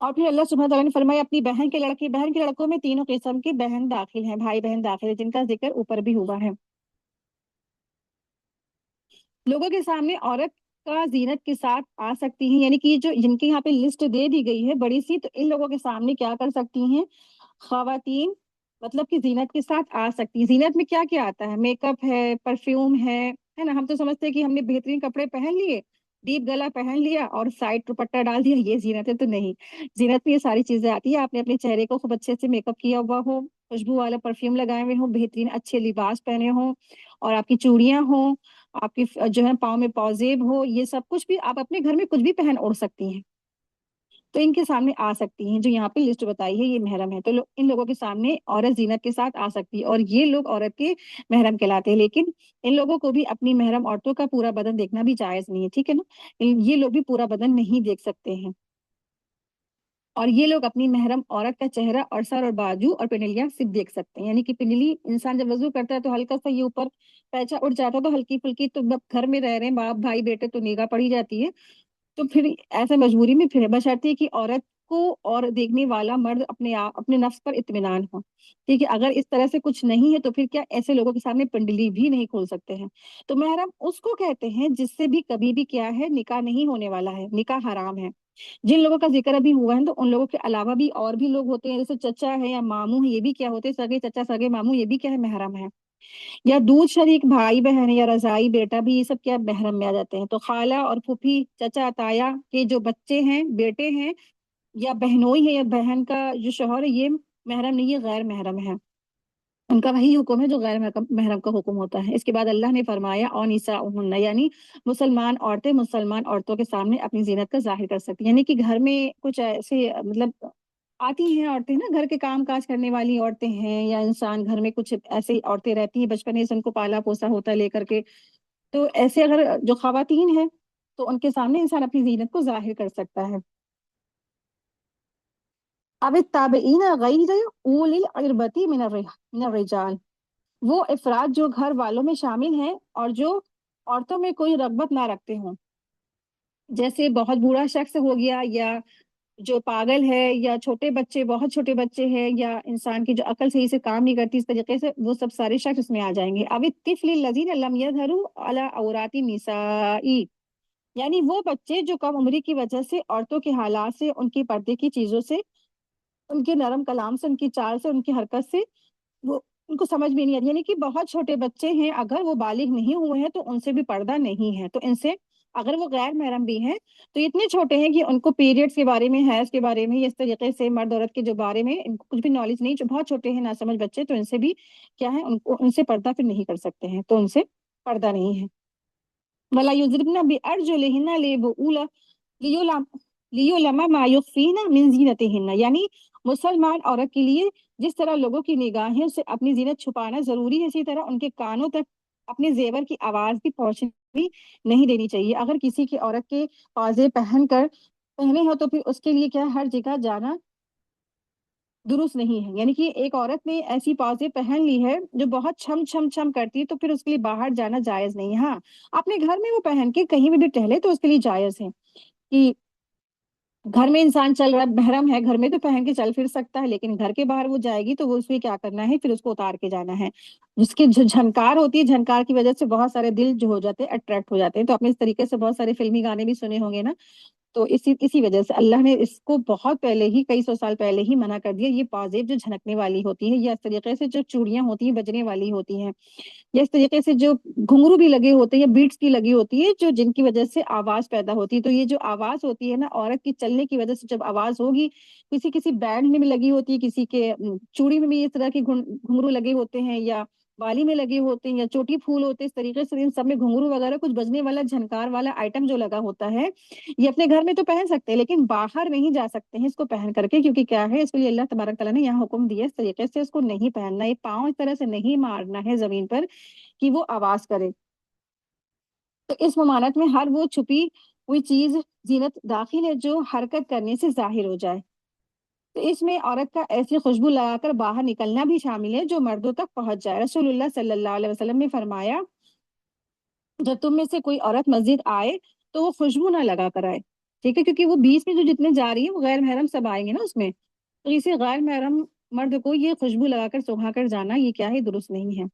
اور پھر اللہ سبحانہ تعالیٰ نے فرمایا اپنی بہن کے لڑکوں میں تینوں قسم کی بہن داخل ہیں، بھائی بہن داخل ہیں جن کا ذکر اوپر بھی ہوا ہے۔ لوگوں کے سامنے عورت کا زینت کے ساتھ آ سکتی ہیں، یعنی کہ جو جن کی یہاں پہ لسٹ دے دی گئی ہے بڑی سی، تو ان لوگوں کے سامنے کیا کر سکتی ہیں خواتین، مطلب کہ زینت کے ساتھ آ سکتی ہیں۔ زینت میں کیا کیا آتا ہے؟ میک اپ ہے، پرفیوم ہے نا، ہم تو سمجھتے ہیں کہ ہم نے بہترین کپڑے پہن لیے، ڈیپ گلا پہن لیا اور سائڈ دوپٹہ ڈال دیا، یہ زینت ہے؟ تو نہیں، زینت میں یہ ساری چیزیں آتی ہیں، آپ نے اپنے چہرے کو خوب اچھے سے میک اپ کیا ہوا ہو، خوشبو والا پرفیوم لگائے ہوئے ہوں، بہترین اچھے لباس پہنے ہوں، اور آپ کی چوڑیاں ہوں، آپ کی جو ہے پاؤں میں پاؤزیب ہو، یہ سب کچھ بھی آپ اپنے گھر میں کچھ بھی پہن اوڑھ سکتی ہیں، تو ان کے سامنے آ سکتی ہیں۔ جو یہاں پہ لسٹ بتائی ہے یہ محرم ہے، تو ان لوگوں کے سامنے عورت زینت کے ساتھ آ سکتی ہے، اور یہ لوگ عورت کے محرم کہلاتے ہیں، لیکن ان لوگوں کو بھی اپنی محرم عورتوں کا پورا بدن دیکھنا بھی جائز نہیں ہے، ٹھیک ہے نا، یہ لوگ بھی پورا بدن نہیں دیکھ سکتے ہیں، اور یہ لوگ اپنی محرم عورت کا چہرہ اور سر اور بازو اور پنڈلیاں صرف دیکھ سکتے ہیں، یعنی کہ پنڈلی انسان جب وضو کرتا ہے تو ہلکا سا یہ اوپر پیچا اٹھ جاتا ہے تو ہلکی پھلکی، تو جب گھر میں رہ رہے ہیں باپ بھائی بیٹے تو نگاہ پڑی جاتی ہے، تو پھر ایسے مجبوری میں پھر بشرطیکہ کہ عورت کو اور دیکھنے والا مرد اپنے نفس پر اطمینان ہو، ٹھیک ہے، اگر اس طرح سے کچھ نہیں ہے تو پھر کیا ایسے لوگوں کے سامنے پنڈلی بھی نہیں کھول سکتے ہیں۔ تو محرم اس کو کہتے ہیں جس سے بھی کبھی بھی کیا ہے نکاح نہیں ہونے والا ہے، نکاح حرام ہے۔ جن لوگوں کا ذکر ابھی ہوا ہے تو ان لوگوں کے علاوہ بھی اور بھی لوگ ہوتے ہیں، جیسے چچا ہے یا ماموں ہے، یہ بھی کیا ہوتے ہیں سگے چچا سگے ماموں، یہ بھی کیا ہے محرم ہے، یا دودھ شریک بھائی بہن یا رضائی بیٹا بھی، یہ سب کیا محرم میں آ جاتے ہیں۔ تو خالہ اور پھوپھی چچا تایا کے جو بچے ہیں بیٹے ہیں، یا بہنوئی ہے یا بہن کا جو شوہر ہے، یہ محرم نہیں، یہ غیر محرم ہے، ان کا وہی حکم ہے جو غیر محرم کا حکم ہوتا ہے۔ اس کے بعد اللہ نے فرمایا اور نساؤہن، یعنی مسلمان عورتیں مسلمان عورتوں کے سامنے اپنی زینت کا ظاہر کر سکتی ہیں، یعنی کہ گھر میں کچھ ایسے مطلب آتی ہیں عورتیں نا، گھر کے کام کاج کرنے والی عورتیں ہیں، یا انسان گھر میں کچھ ایسی عورتیں رہتی ہیں بچپن سے ان کو پالا پوسا ہوتا ہے لے کر کے، تو ایسے اگر جو خواتین ہیں تو ان کے سامنے انسان اپنی زینت کو ظاہر کر سکتا ہے۔ اب التابعین غیر اولی الاربۃ من الرجال، وہ افراد جو گھر والوں میں شامل ہیں اور جو عورتوں میں کوئی رغبت نہ رکھتے ہوں، جیسے بہت بوڑھا شخص ہو گیا، یا جو پاگل ہے، یا چھوٹے بچے بہت چھوٹے بچے ہیں، یا انسان کی جو عقل صحیح سے کام نہیں کرتی اس طریقے سے، وہ سب سارے شخص اس میں آ جائیں گے۔ اب الطفل الذین لم یظہروا علی عورات النساء، یعنی وہ بچے جو کم عمری کی وجہ سے عورتوں کے حالات سے، ان کی پردے کی چیزوں سے ان کے نرم کلام سے، ان کی چال سے، ان کی حرکت سے وہ ان کو سمجھ بھی نہیں آتی. یعنی کہ بہت چھوٹے بچے ہیں، اگر وہ بالغ نہیں ہوئے ہیں تو ان سے بھی پردہ نہیں ہے. تو ان سے اگر وہ غیر محرم بھی ہیں تو اتنے چھوٹے ہیں کہ ان کو پیریڈز کے بارے میں، حیض کے بارے میں، اس طریقے سے مرد عورت کے جو بارے میں ان کو کچھ بھی نالج نہیں، جو بہت چھوٹے ہیں ناسمجھ بچے، تو ان سے بھی کیا ہے، ان سے پردہ پھر نہیں کر سکتے ہیں، تو ان سے پردہ نہیں ہے. ولا یضربن بارجلہن لیعلم ما یخفین من زینتہن. یعنی مسلمان عورت کے لیے جس طرح لوگوں کی نگاہیں سے اپنی زینت چھپانا ضروری ہے، اسی طرح ان کے کانوں تک اپنے زیور کی آواز بھی پہنچنی نہیں دینی چاہیے. اگر کسی کی عورت کے پازے پہنے ہو تو پھر اس کے لیے کیا ہر جگہ جانا درست نہیں ہے. یعنی کہ ایک عورت نے ایسی پازے پہن لی ہے جو بہت چھم چھم چھم کرتی ہے تو پھر اس کے لیے باہر جانا جائز نہیں ہے. ہاں، اپنے گھر میں وہ پہن کے کہیں بھی ٹہلے تو اس کے لیے جائز ہے کہ گھر میں انسان چل رہا ہے، محرم ہے، گھر میں تو پہن کے چل پھر سکتا ہے، لیکن گھر کے باہر وہ جائے گی تو وہ اس میں کیا کرنا ہے، پھر اس کو اتار کے جانا ہے. جس کی جھنکار ہوتی ہے، جھنکار کی وجہ سے بہت سارے دل جو ہو جاتے ہیں اٹریکٹ ہو جاتے ہیں. تو آپ نے اس طریقے سے بہت سارے فلمی گانے بھی سنے ہوں گے نا. تو اسی وجہ سے اللہ نے اس کو بہت پہلے ہی، کئی سو سال پہلے ہی منع کر دیا. یہ پازیب جو جھنکنے والی ہوتی ہے، یا اس طریقے سے جو چوڑیاں ہوتی ہیں بجنے والی ہوتی ہیں، یا اس طریقے سے جو گھنگرو بھی لگے ہوتے ہیں یا بیٹس کی لگی ہوتی ہے، جو جن کی وجہ سے آواز پیدا ہوتی ہے. تو یہ جو آواز ہوتی ہے نا، عورت کی چلنے کی وجہ سے جب آواز ہوگی، کسی بینڈ میں بھی لگی ہوتی ہے، کسی کے چوڑی میں بھی اس طرح کے گھنگرو لگے ہوتے ہیں، یا بالی میں لگے ہوتے ہیں، یا چوٹی پھول ہوتے ہیں، اس طریقے سے ان سب میں گھنگرو وغیرہ کچھ بجنے والا جھنکار والا آئٹم جو لگا ہوتا ہے، یہ اپنے گھر میں تو پہن سکتے ہیں لیکن باہر نہیں جا سکتے ہیں اس کو پہن کر کے. کیونکہ کیا ہے، اس کے لیے اللہ تبارک تعالیٰ نے یہاں حکم دیا اس طریقے سے اس کو نہیں پہننا. یہ پاؤں اس طرح سے نہیں مارنا ہے زمین پر کہ وہ آواز کرے. تو اس ممانعت میں ہر وہ چھپی ہوئی چیز زینت داخل ہے جو حرکت کرنے سے ظاہر ہو جائے. تو اس میں عورت کا ایسی خوشبو لگا کر باہر نکلنا بھی شامل ہے جو مردوں تک پہنچ جائے. رسول اللہ صلی اللہ علیہ وسلم نے فرمایا، جب تم میں سے کوئی عورت مسجد آئے تو وہ خوشبو نہ لگا کر آئے. ٹھیک ہے، کیونکہ وہ بیچ میں جو جتنے جا رہی ہے وہ غیر محرم سب آئیں گے نا اس میں. تو اسے غیر محرم مرد کو یہ خوشبو لگا کر سونگھا کر جانا، یہ کیا ہے، درست نہیں ہے.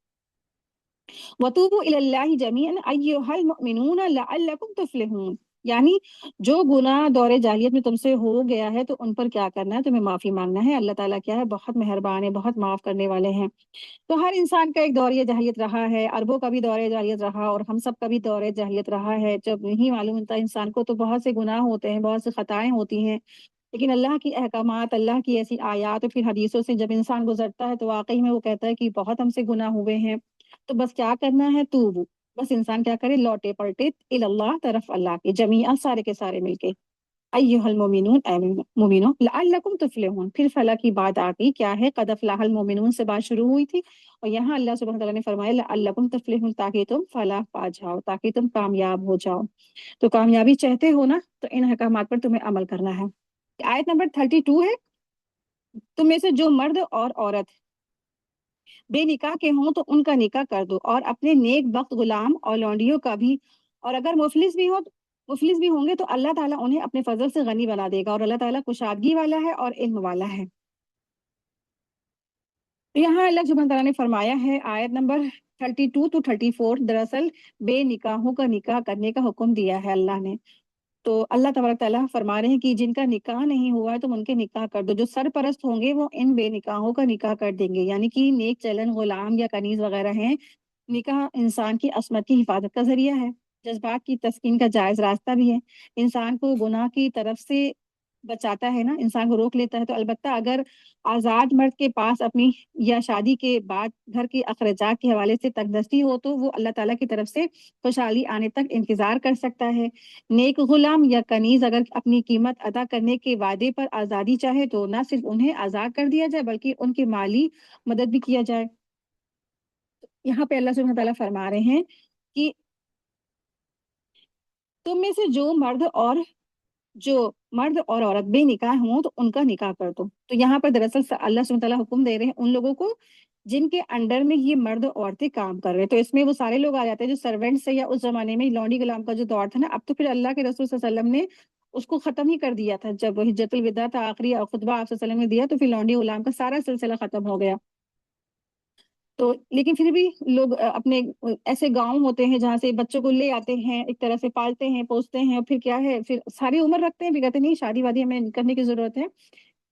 وَتُوبُوا إِلَى اللَّهِ جَمِيعًا أَيُّهَا الْمُؤْمِنُونَ لَعَلَّكُمْ تُفْلِحُونَ. یعنی جو گناہ دور جاہلیت میں تم سے ہو گیا ہے تو ان پر کیا کرنا ہے، تمہیں معافی مانگنا ہے. اللہ تعالیٰ کیا ہے، بہت مہربان ہے، بہت معاف کرنے والے ہیں. تو ہر انسان کا ایک دور جاہلیت رہا ہے، عربوں کا بھی دور جاہلیت رہا اور ہم سب کا بھی دور جاہلیت رہا ہے. جب نہیں معلوم ہوتا انسان کو تو بہت سے گناہ ہوتے ہیں، بہت سے خطائیں ہوتی ہیں، لیکن اللہ کی احکامات، اللہ کی ایسی آیات اور پھر حدیثوں سے جب انسان گزرتا ہے تو واقعی میں وہ کہتا ہے کہ بہت ہم سے گناہ ہوئے ہیں. تو بس کیا کرنا ہے، توبو، بس انسان کیا کرے، لوٹے پلٹے اللہ، طرف اللہ کے، جمیعا، سارے کے سارے مل کے. ایھا المؤمنون، اے مومنوں، لعلکم تفلحون. پھر فلاح کی بات آ گئی، کیا ہے، قد افلح المؤمنون سے بات شروع ہوئی تھی اور یہاں اللہ سبحانہ تعالیٰ نے فرمایا لعلکم تفلحون، تاکہ تم فلاح پا جاؤ، تاکہ تم کامیاب ہو جاؤ. تو کامیابی چاہتے ہو نا، تو ان احکامات پر تمہیں عمل کرنا ہے. آیت نمبر 32 ہے، تم میں سے جو مرد اور عورت بے نکاح کے ہوں تو ان کا نکاح کر دو، اور اپنے نیک بخت غلام اور لونڈیوں کا بھی. اور اگر مفلس بھی ہوں گے تو اللہ تعالیٰ انہیں اپنے فضل سے غنی بنا دے گا، اور اللہ تعالیٰ کشادگی والا ہے اور علم والا ہے. تو یہاں اللہ سبحانہ تعالیٰ نے فرمایا ہے، آیت نمبر 32 to 34، دراصل بے نکاحوں کا نکاح کرنے کا حکم دیا ہے اللہ نے. تو اللہ تبارک تعالیٰ فرما رہے ہیں کہ جن کا نکاح نہیں ہوا ہے تم ان کے نکاح کر دو. جو سرپرست ہوں گے وہ ان بے نکاحوں کا نکاح کر دیں گے. یعنی کہ نیک چلن غلام یا کنیز وغیرہ ہیں. نکاح انسان کی عصمت کی حفاظت کا ذریعہ ہے، جذبات کی تسکین کا جائز راستہ بھی ہے، انسان کو گناہ کی طرف سے بچاتا ہے نا، انسان کو روک لیتا ہے. تو البتہ اگر آزاد مرد کے پاس اپنی یا شادی کے بعد گھر کے اخراجات کے حوالے سے تنگدستی ہو تو وہ اللہ تعالیٰ کی طرف سے خوشحالی آنے تک انتظار کر سکتا ہے. نیک غلام یا کنیز اگر اپنی قیمت ادا کرنے کے وعدے پر آزادی چاہے تو نہ صرف انہیں آزاد کر دیا جائے بلکہ ان کی مالی مدد بھی کیا جائے. یہاں پہ اللہ سبحانہ تعالیٰ فرما رہے ہیں کہ تم میں سے جو مرد اور عورت بے نکاح ہوں تو ان کا نکاح کر دو. تو یہاں پر دراصل اللہ سبحانہ تعالیٰ حکم دے رہے ہیں ان لوگوں کو جن کے انڈر میں یہ مرد عورتیں کام کر رہے ہیں. تو اس میں وہ سارے لوگ آ جاتے ہیں جو سرونٹس ہے، یا اس زمانے میں لونڈی غلام کا جو دور تھا نا. اب تو پھر اللہ کے رسول صلی اللہ علیہ وسلم نے اس کو ختم ہی کر دیا تھا. جب حجت الوداع تھا، آخری خطبہ آپ صلی اللہ علیہ وسلم نے دیا تو پھر لونڈی غلام کا سارا سلسلہ ختم ہو گیا. تو لیکن پھر بھی لوگ اپنے ایسے گاؤں ہوتے ہیں جہاں سے بچوں کو لے آتے ہیں، ایک طرح سے پالتے ہیں، پوستے ہیں، اور پھر کیا ہے، پھر ساری عمر رکھتے ہیں، پھر کہتے ہیں نہیں شادی وادی ہمیں کرنے کی ضرورت ہے.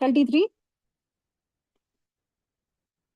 33।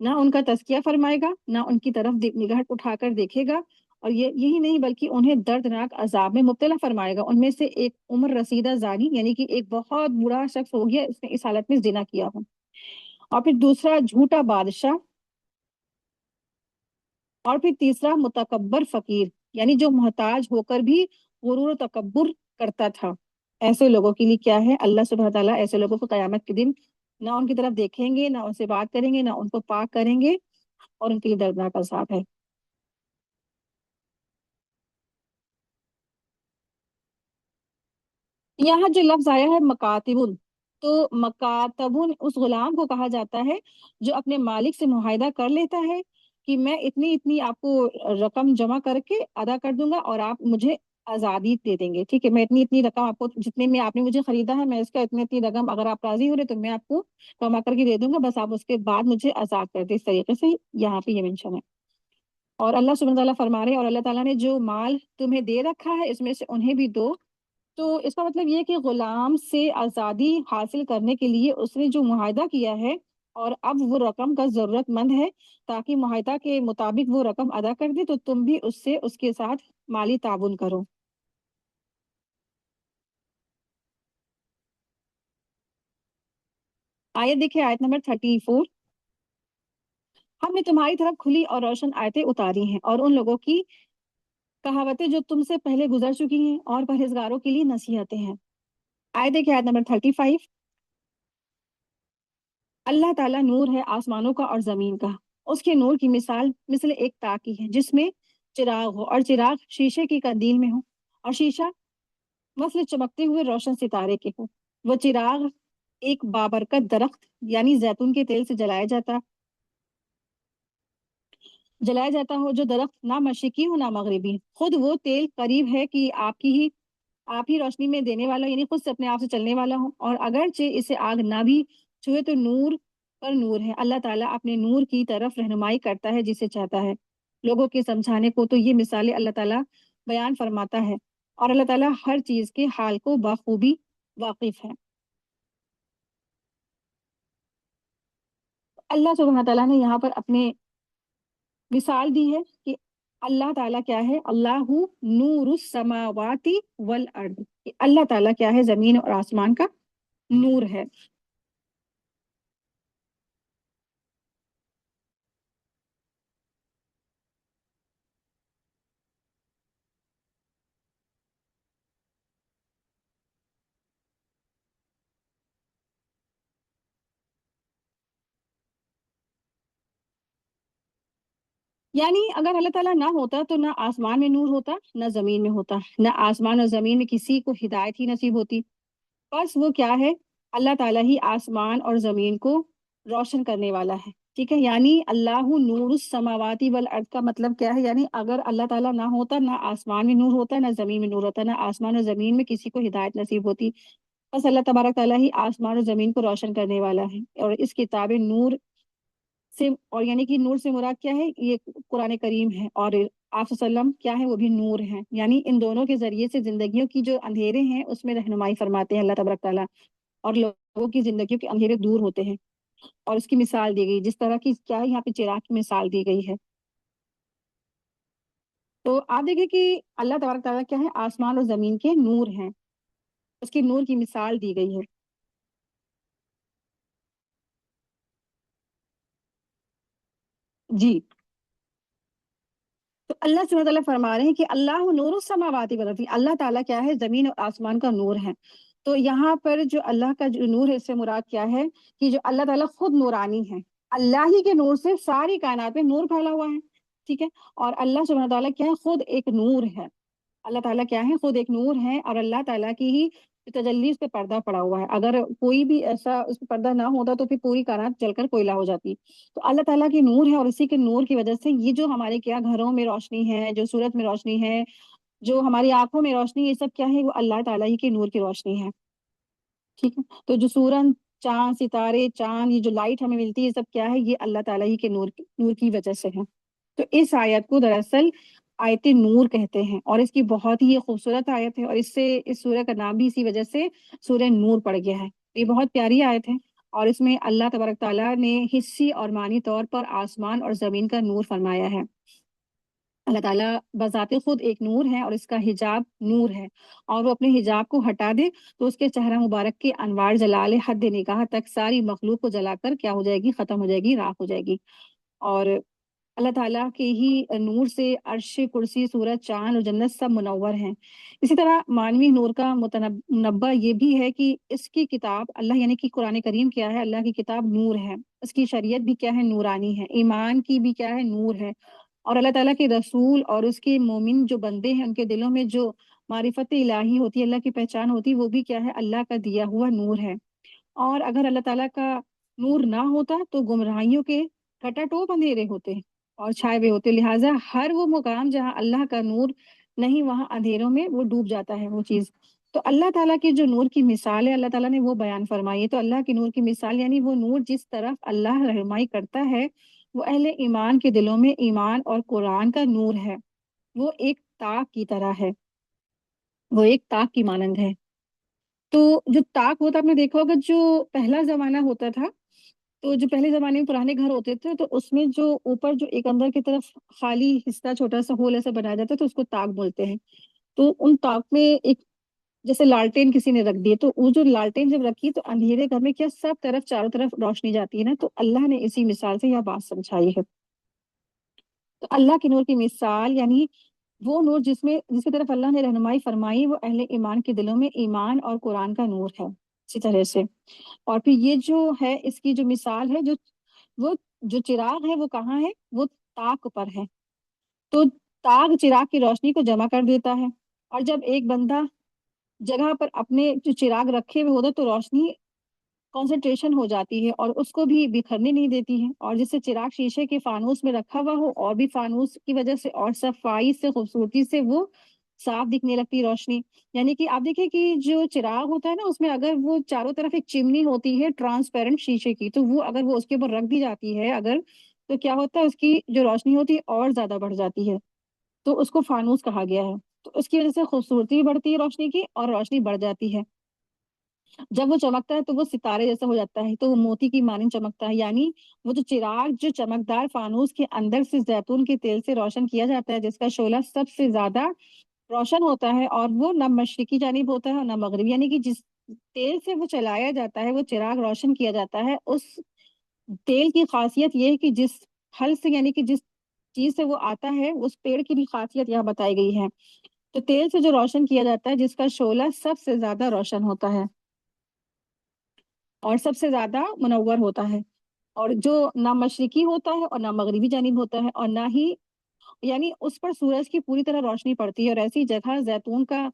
نہ ان کا تزکیہ فرمائے گا، نہ ان کی طرف نگاہ اٹھا کر دیکھے گا، اور یہی نہیں بلکہ انہیں دردناک عذاب میں مبتلا فرمائے گا۔ ان میں سے ایک عمر رسیدہ زانی، یعنی کہ ایک بہت برا شخص ہو گیا، اس نے اس حالت میں زنا کیا ہو۔ اور پھر دوسرا جھوٹا بادشاہ، اور پھر تیسرا متکبر فقیر، یعنی جو محتاج ہو کر بھی غرور و تکبر کرتا تھا۔ ایسے لوگوں کے لیے کیا ہے، اللہ سبحانہ تعالیٰ ایسے لوگوں کو قیامت کے دن نہ ان کی طرف دیکھیں گے، نہ ان سے بات کریں گے، نہ ان کو پاک کریں گے، اور ان کے لیے دردناک عذاب ہے۔ یہاں جو لفظ آیا ہے مکاتبن، تو مکاتبن اس غلام کو کہا جاتا ہے جو اپنے مالک سے معاہدہ کر لیتا ہے کہ میں اتنی اتنی آپ کو رقم جمع کر کے ادا کر دوں گا، اور آپ مجھے آزادی دے دیں گے، ٹھیک ہے، میں اتنی اتنی رقم آپ کو، جتنے میں آپ نے مجھے خریدا ہے میں اس کا اتنی اتنی رقم، اگر آپ راضی ہو رہے تو میں آپ کو کما کر کے دے دوں گا، بس آپ اس کے بعد مجھے آزاد کر دیں۔ اس طریقے سے یہاں پہ یہ مینشن ہے۔ اور اللہ سبحانہ تعالیٰ فرما رہے ہیں، اور اللہ تعالیٰ نے جو مال تمہیں دے رکھا ہے اس میں سے انہیں بھی دو۔ تو اس کا مطلب یہ ہے کہ غلام سے آزادی حاصل کرنے کے لیے اس نے جو معاہدہ کیا ہے، اور اب وہ رقم کا ضرورت مند ہے، تاکہ معاہدہ کے مطابق وہ رقم ادا کر دے، تو تم بھی اس سے اس کے ساتھ مالی تعاون کرو۔ آیت دیکھیں، آیت نمبر 34۔ ہم نے تمہاری طرف کھلی اور روشن آیتیں اتاری ہیں، اور ان لوگوں کی کہاوتیں جو تم سے پہلے گزر چکی ہیں، اور پرہیزگاروں کے لیے نصیحتیں ہیں۔ آیت دیکھیں، آیت نمبر 35۔ اللہ تعالیٰ نور ہے آسمانوں کا اور زمین کا۔ اس کے نور کی مثال مثل ایک تاک کی ہے جس میں چراغ ہو، اور چراغ شیشے کی قندیل میں ہو، اور شیشہ مثل چمکتے ہوئے روشن ستارے کے ہو۔ وہ چراغ ایک بابرکت درخت یعنی زیتون کے تیل سے جلایا جاتا ہو، جو درخت نہ مشرقی ہو نہ مغربی۔ خود وہ تیل قریب ہے کہ آپ ہی روشنی میں دینے والا، یعنی خود سے اپنے آپ سے چلنے والا ہو، اور اگرچہ اسے آگ نہ بھی چھوئے تو نور پر نور ہے۔ اللہ تعالیٰ اپنے نور کی طرف رہنمائی کرتا ہے جسے چاہتا ہے۔ لوگوں کے سمجھانے کو تو یہ مثالیں اللہ تعالیٰ بیان فرماتا ہے، اور اللہ تعالیٰ ہر چیز کے حال کو بخوبی واقف ہے۔ اللہ سبحانہ تعالیٰ نے یہاں پر اپنے مثال دی ہے کہ اللہ تعالیٰ کیا ہے، اللہ نور السماوات والارض، کہ اللہ تعالیٰ کیا ہے، زمین اور آسمان کا نور ہے۔ یعنی اگر اللہ تعالیٰ نہ ہوتا تو نہ آسمان میں نور ہوتا، نہ زمین میں ہوتا، نہ آسمان اور زمین میں کسی کو ہدایت ہی نصیب ہوتی۔ بس وہ کیا ہے، اللہ تعالیٰ ہی آسمان اور زمین کو روشن کرنے والا ہے، ٹھیک ہے۔ یعنی اللہ نور السماواتی والارض کا مطلب کیا ہے، یعنی اگر اللہ تعالیٰ نہ ہوتا، نہ آسمان میں نور ہوتا، نہ زمین میں نور ہوتا، نہ آسمان اور زمین میں کسی کو ہدایت نصیب ہوتی، بس اللہ تبارک تعالیٰ ہی آسمان اور زمین کو روشن کرنے والا ہے۔ اور اس کتاب نور سے، اور یعنی کہ نور سے مراد کیا ہے، یہ قرآن کریم ہے، اور آپ صلی اللہ علیہ وسلم کیا ہے، وہ بھی نور ہیں، یعنی ان دونوں کے ذریعے سے زندگیوں کی جو اندھیرے ہیں اس میں رہنمائی فرماتے ہیں اللہ تبارک تعالیٰ، اور لوگوں کی زندگیوں کے اندھیرے دور ہوتے ہیں۔ اور اس کی مثال دی گئی، جس طرح کی کیا ہے، یہاں پہ چراغ کی مثال دی گئی ہے۔ تو آپ دیکھیں کہ اللہ تبارک تعالیٰ کیا ہے، آسمان اور زمین کے نور ہیں، اس کے نور کی مثال دی گئی ہے۔ جی، تو اللہ سبحانہ وتعالیٰ فرما رہے ہیں کہ اللہ نور السماوات والارض، اللہ تعالیٰ کیا ہے، زمین اور آسمان کا نور ہے۔ تو یہاں پر جو اللہ کا جو نور ہے، اس سے مراد کیا ہے، کہ جو اللہ تعالیٰ خود نورانی ہے، اللہ ہی کے نور سے ساری کائنات میں نور پھیلا ہوا ہے، ٹھیک ہے۔ اور اللہ سبحانہ تعالیٰ کیا ہے، خود ایک نور ہے۔ اللہ تعالیٰ کیا ہے، خود ایک نور ہے، اور اللہ تعالیٰ کی ہی تجلی اس پہ پردہ پڑا ہوا ہے۔ اگر کوئی بھی ایسا اس پہ پردہ نہ ہوتا تو پھر پوری کائنات جل کر کوئلہ ہو جاتی۔ تو اللہ تعالیٰ کی نور ہے، اور اسی کے نور کی وجہ سے یہ جو ہمارے کیا گھروں میں روشنی ہے، جو سورج میں روشنی ہے، جو ہماری آنکھوں میں روشنی ہے، یہ سب کیا ہے، وہ اللہ تعالیٰ ہی کے نور کی روشنی ہے، ٹھیک ہے۔ تو جو سورج، چاند، ستارے، چاند، یہ جو لائٹ ہمیں ملتی ہے، یہ سب کیا ہے، یہ اللہ تعالیٰ ہی کے نور کی وجہ سے ہے۔ تو اس آیت کو دراصل آیت نور کہتے ہیں، اور اس کی بہت ہی یہ خوبصورت آیت ہے، اور اس سے اس سورہ کا نام بھی اسی وجہ سے سورہ نور پڑ گیا ہے۔ یہ بہت پیاری آیت ہے، اور اس میں اللہ تبارک تعالیٰ نے حصی اور معنی طور پر آسمان اور زمین کا نور فرمایا ہے۔ اللہ تعالیٰ بذات خود ایک نور ہے اور اس کا حجاب نور ہے، اور وہ اپنے حجاب کو ہٹا دے تو اس کے چہرہ مبارک کے انوار جلال حد نگاہ تک ساری مخلوق کو جلا کر کیا ہو جائے گی، ختم ہو جائے گی، راکھ ہو جائے گی۔ اور اللہ تعالیٰ کے ہی نور سے عرش، کرسی، سورج، چاند اور جنت سب منور ہیں۔ اسی طرح معنوی نور کا منبع یہ بھی ہے کہ اس کی کتاب اللہ یعنی کہ قرآن کریم کیا ہے، اللہ کی کتاب نور ہے، اس کی شریعت بھی کیا ہے، نورانی ہے، ایمان کی بھی کیا ہے، نور ہے، اور اللہ تعالیٰ کے رسول اور اس کے مومن جو بندے ہیں ان کے دلوں میں جو معرفت الہی ہوتی ہے، اللہ کی پہچان ہوتی ہے، وہ بھی کیا ہے، اللہ کا دیا ہوا نور ہے۔ اور اگر اللہ تعالیٰ کا نور نہ ہوتا تو گمراہیوں کے کٹا ٹوپ اندھیرے ہوتے اور چھائے ہوئے ہوتے، لہٰذا ہر وہ مقام جہاں اللہ کا نور نہیں وہاں اندھیروں میں وہ ڈوب جاتا ہے وہ چیز۔ تو اللہ تعالیٰ کی جو نور کی مثال ہے اللہ تعالیٰ نے وہ بیان فرمائی ہے۔ تو اللہ کی نور کی مثال یعنی وہ نور جس طرف اللہ رہنمائی کرتا ہے وہ اہل ایمان کے دلوں میں ایمان اور قرآن کا نور ہے، وہ ایک تاک کی طرح ہے، وہ ایک تاک کی مانند ہے۔ تو جو تاک ہوتا آپ نے دیکھا ہوگا، جو پہلا زمانہ ہوتا تھا، تو جو پہلے زمانے میں پرانے گھر ہوتے تھے تو اس میں جو اوپر جو ایک اندر کی طرف خالی حصہ چھوٹا سا ہول ایسا بنایا جاتا ہے تو اس کو تاک بولتے ہیں۔ تو ان تاک میں ایک جیسے لالٹین کسی نے رکھ دی، تو وہ جو لالٹین جب رکھی تو اندھیرے گھر میں کیا سب طرف چاروں طرف روشنی جاتی ہے نا، تو اللہ نے اسی مثال سے یہ بات سمجھائی ہے۔ تو اللہ کی نور کی مثال یعنی وہ نور جس کی طرف اللہ نے رہنمائی فرمائی وہ اہل ایمان کے دلوں میں ایمان اور قرآن کا نور ہے، اسی طرح سے۔ اور پھر یہ جو ہے اس کی جو مثال ہے، وہ جو چراغ ہے وہ کہاں ہے، وہ تاک پر ہے۔ تو تاک چراغ کی روشنی کو جمع کر دیتا ہے، اور جب ایک بندہ جگہ پر اپنے جو چراغ رکھے ہوئے ہوتا تو روشنی کنسنٹریشن ہو جاتی ہے اور اس کو بھی بکھرنے نہیں دیتی ہے، اور جس سے چراغ شیشے کے فانوس میں رکھا ہوا ہو اور بھی فانوس کی وجہ سے اور صفائی سے خوبصورتی سے وہ صاف دکھنے لگتی روشنی۔ یعنی کہ آپ دیکھیں کہ جو چراغ ہوتا ہے نا اس میں اگر وہ چاروں طرف ایک چمنی ہوتی ہے ٹرانسپیرنٹ شیشے کی، تو وہ اگر وہ اس کے اوپر رکھ دی جاتی ہے اگر، تو کیا ہوتا ہے اس کی جو روشنی ہوتی ہے اور زیادہ بڑھ جاتی ہے، تو اس کو فانوس کہا گیا ہے۔ تو اس کی وجہ سے خوبصورتی بھی بڑھتی ہے روشنی کی اور روشنی بڑھ جاتی ہے۔ جب وہ چمکتا ہے تو وہ ستارے جیسا ہو جاتا ہے، تو وہ موتی کی مانند چمکتا ہے، یعنی وہ جو چراغ جو چمکدار فانوس کے اندر سے زیتون کے تیل سے روشن کیا جاتا ہے جس کا شعلہ سب سے زیادہ روشن ہوتا ہے، اور وہ نہ مشرقی جانب ہوتا ہے اور نہ مغربی، یعنی کہ جس تیل سے وہ چلایا جاتا ہے وہ چراغ روشن کیا جاتا ہے، اس تیل کی خاصیت یہ ہے کہ جس پھل سے یعنی کہ جس چیز سے وہ آتا ہے اس پیڑ کی بھی خاصیت یہاں بتائی گئی ہے۔ تو تیل سے جو روشن کیا جاتا ہے جس کا شعلہ سب سے زیادہ روشن ہوتا ہے اور سب سے زیادہ منور ہوتا ہے، اور جو نہ مشرقی ہوتا ہے اور نہ مغربی جانب ہوتا ہے، اور نہ ہی یعنی اس پر سورج کی پوری طرح روشنی پڑتی ہے، اور ایسی جگہ زیتون کا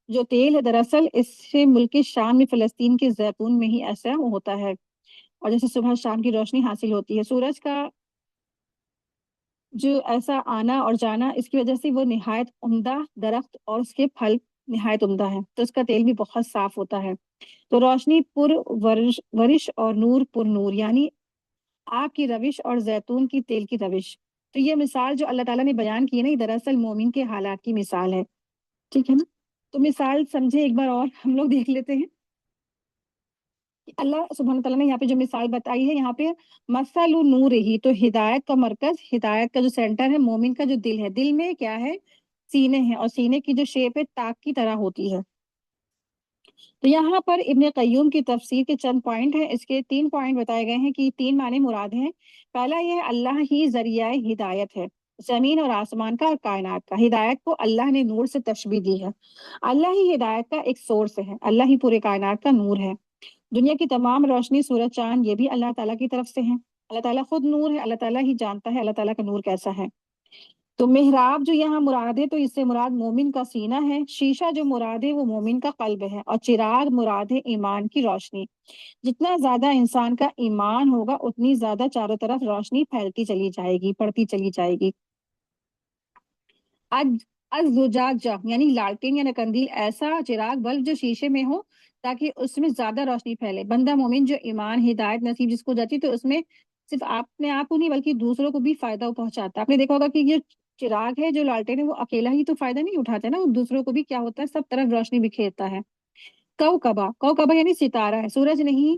جو تیل ہے دراصل اس سے ملک شام میں فلسطین کے زیتون میں ہی ایسا ہوتا ہے، اور جیسے صبح شام کی روشنی حاصل ہوتی ہے، سورج کا جو ایسا آنا اور جانا اس کی وجہ سے وہ نہایت عمدہ درخت اور اس کے پھل نہایت عمدہ ہے، تو اس کا تیل بھی بہت صاف ہوتا ہے۔ تو روشنی پر ورش اور نور پر نور، یعنی آپ کی روش اور زیتون کی تیل کی روش۔ تو یہ مثال جو اللہ تعالیٰ نے بیان کی ہے نا، یہ دراصل مومن کے حالات کی مثال ہے، ٹھیک ہے نا؟ تو مثال سمجھے ایک بار اور ہم لوگ دیکھ لیتے ہیں کہ اللہ سبحانہ تعالیٰ نے یہاں پہ جو مثال بتائی ہے، یہاں پہ مثل نور ہی، تو ہدایت کا مرکز، ہدایت کا جو سینٹر ہے، مومن کا جو دل ہے، دل میں کیا ہے، سینے ہیں، اور سینے کی جو شیپ ہے تاک کی طرح ہوتی ہے۔ تو یہاں پر ابن قیوم کی تفسیر کے چند پوائنٹ ہیں، اس کے 3 پوائنٹ بتائے گئے ہیں کہ 3 معنی مراد ہیں۔ پہلا یہ ہے اللہ ہی ذریعہ ہدایت ہے، زمین اور آسمان کا اور کائنات کا۔ ہدایت کو اللہ نے نور سے تشبیہ دی ہے، اللہ ہی ہدایت کا ایک سورس ہے، اللہ ہی پورے کائنات کا نور ہے۔ دنیا کی تمام روشنی، سورج، چاند، یہ بھی اللہ تعالیٰ کی طرف سے ہیں، اللہ تعالیٰ خود نور ہے، اللہ تعالیٰ ہی جانتا ہے اللہ تعالیٰ کا نور کیسا ہے۔ تو محراب جو یہاں مراد ہے تو اس سے مراد مومن کا سینہ ہے، شیشہ جو مراد ہے وہ مومن کا قلب ہے، اور چراغ مراد ہے ایمان کی روشنی۔ جتنا زیادہ انسان کا ایمان ہوگا اتنی زیادہ چاروں طرف روشنی پھیلتی چلی جائے گی، پڑتی چلی جائے گی۔ الزجاجہ یعنی لالٹین یا قندیل، ایسا چراغ بلب جو شیشے میں ہو تاکہ اس میں زیادہ روشنی پھیلے۔ بندہ مومن جو ایمان ہدایت نصیب جس کو جاتی تو اس میں صرف اپنے آپ کو نہیں بلکہ دوسروں کو بھی فائدہ پہنچاتا ہے۔ آپ نے دیکھا ہوگا کہ یہ چراغ ہے جو لالٹین ہے وہ اکیلا ہی تو فائدہ نہیں اٹھاتا ہے نا، وہ دوسروں کو بھی کیا ہوتا ہے، سب طرف روشنی بکھیرتا ہے۔ کوکبہ، کوکبہ یعنی ستارہ ہے، سورج نہیں،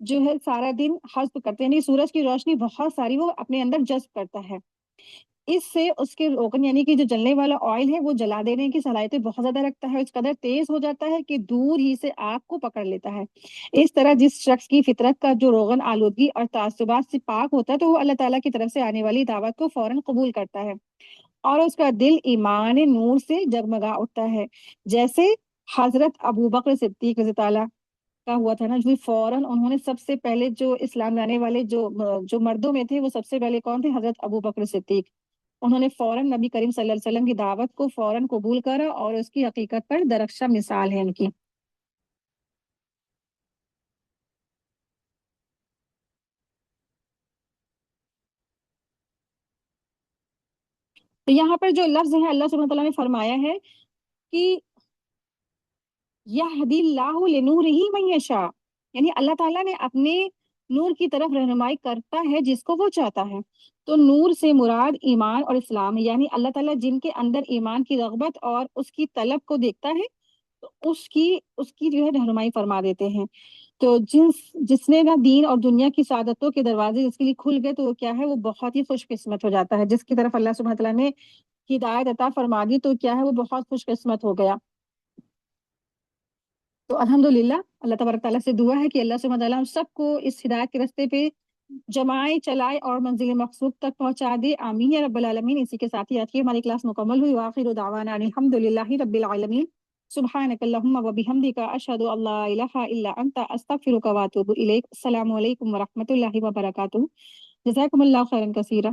جو ہے سارا دن حسب کرتے ہیں، یعنی سورج کی روشنی بہت ساری وہ اپنے اندر جذب کرتا ہے، اس سے اس کے روغن یعنی کہ جو جلنے والا آئل ہے وہ جلا دینے کی صلاحیتیں بہت زیادہ رکھتا ہے، اس قدر تیز ہو جاتا ہے کہ دور ہی سے آگ کو پکڑ لیتا ہے۔ اس طرح جس شخص کی فطرت کا جو روغن آلودگی اور تعصبات سے پاک ہوتا ہے تو وہ اللہ تعالیٰ کی طرف سے آنے والی دعوت کو فوراً قبول کرتا ہے، اور اس کا دل ایمان نور سے جگمگا اٹھتا ہے، جیسے حضرت ابو بکر صدیق رضی اللہ تعالیٰ کا ہوا تھا نا، جو فوراً انہوں نے سب سے پہلے جو اسلام لانے والے جو مردوں میں تھے وہ سب سے پہلے کون تھے؟ حضرت ابو بکر صدیق۔ انہوں نے فوراً نبی کریم صلی اللہ علیہ وسلم کی دعوت کو فوراً قبول کرا اور اس کی حقیقت پر درخشاں مثال ہے ان کی۔ تو یہاں پر جو لفظ ہے اللہ سبحانہ وتعالیٰ نے فرمایا ہے کہ یہدی اللہ لنورہ من یشاء، یعنی اللہ تعالیٰ نے اپنے نور کی طرف رہنمائی کرتا ہے جس کو وہ چاہتا ہے۔ تو نور سے مراد ایمان اور اسلام ہے، یعنی اللہ تعالیٰ جن کے اندر ایمان کی رغبت اور اس کی طلب کو دیکھتا ہے تو اس کی جو ہے رہنمائی فرما دیتے ہیں۔ تو جس نے نا دین اور دنیا کی سعادتوں کے دروازے جس کے لیے کھل گئے تو وہ کیا ہے، وہ بہت ہی خوش قسمت ہو جاتا ہے، جس کی طرف اللہ سبحانہ تعالیٰ نے ہدایت عطا فرما دی تو کیا ہے، وہ بہت خوش قسمت ہو گیا۔ تو الحمدللہ اللہ تبارک تعالیٰ سے دعا ہے کہ اللہ سبحانہ تعالیٰ ہم سب کو اس ہدایت کے راستے پہ جمائے چلائے اور منزل مقصود تک پہنچا دے، آمین یا رب العالمین۔ اسی کے ساتھ ہی آج کی ہماری کلاس مکمل ہوئی، وآخر دعوانا ان الحمدللہ رب العالمین، سبحانک اللہم و بحمدک، اشہد ان لا الہ الا انت، استغفرک و اتوب الیک۔ السلام علیکم ورحمۃ اللہ وبرکاتہ۔ جزاکم اللہ خیرا کثیرا۔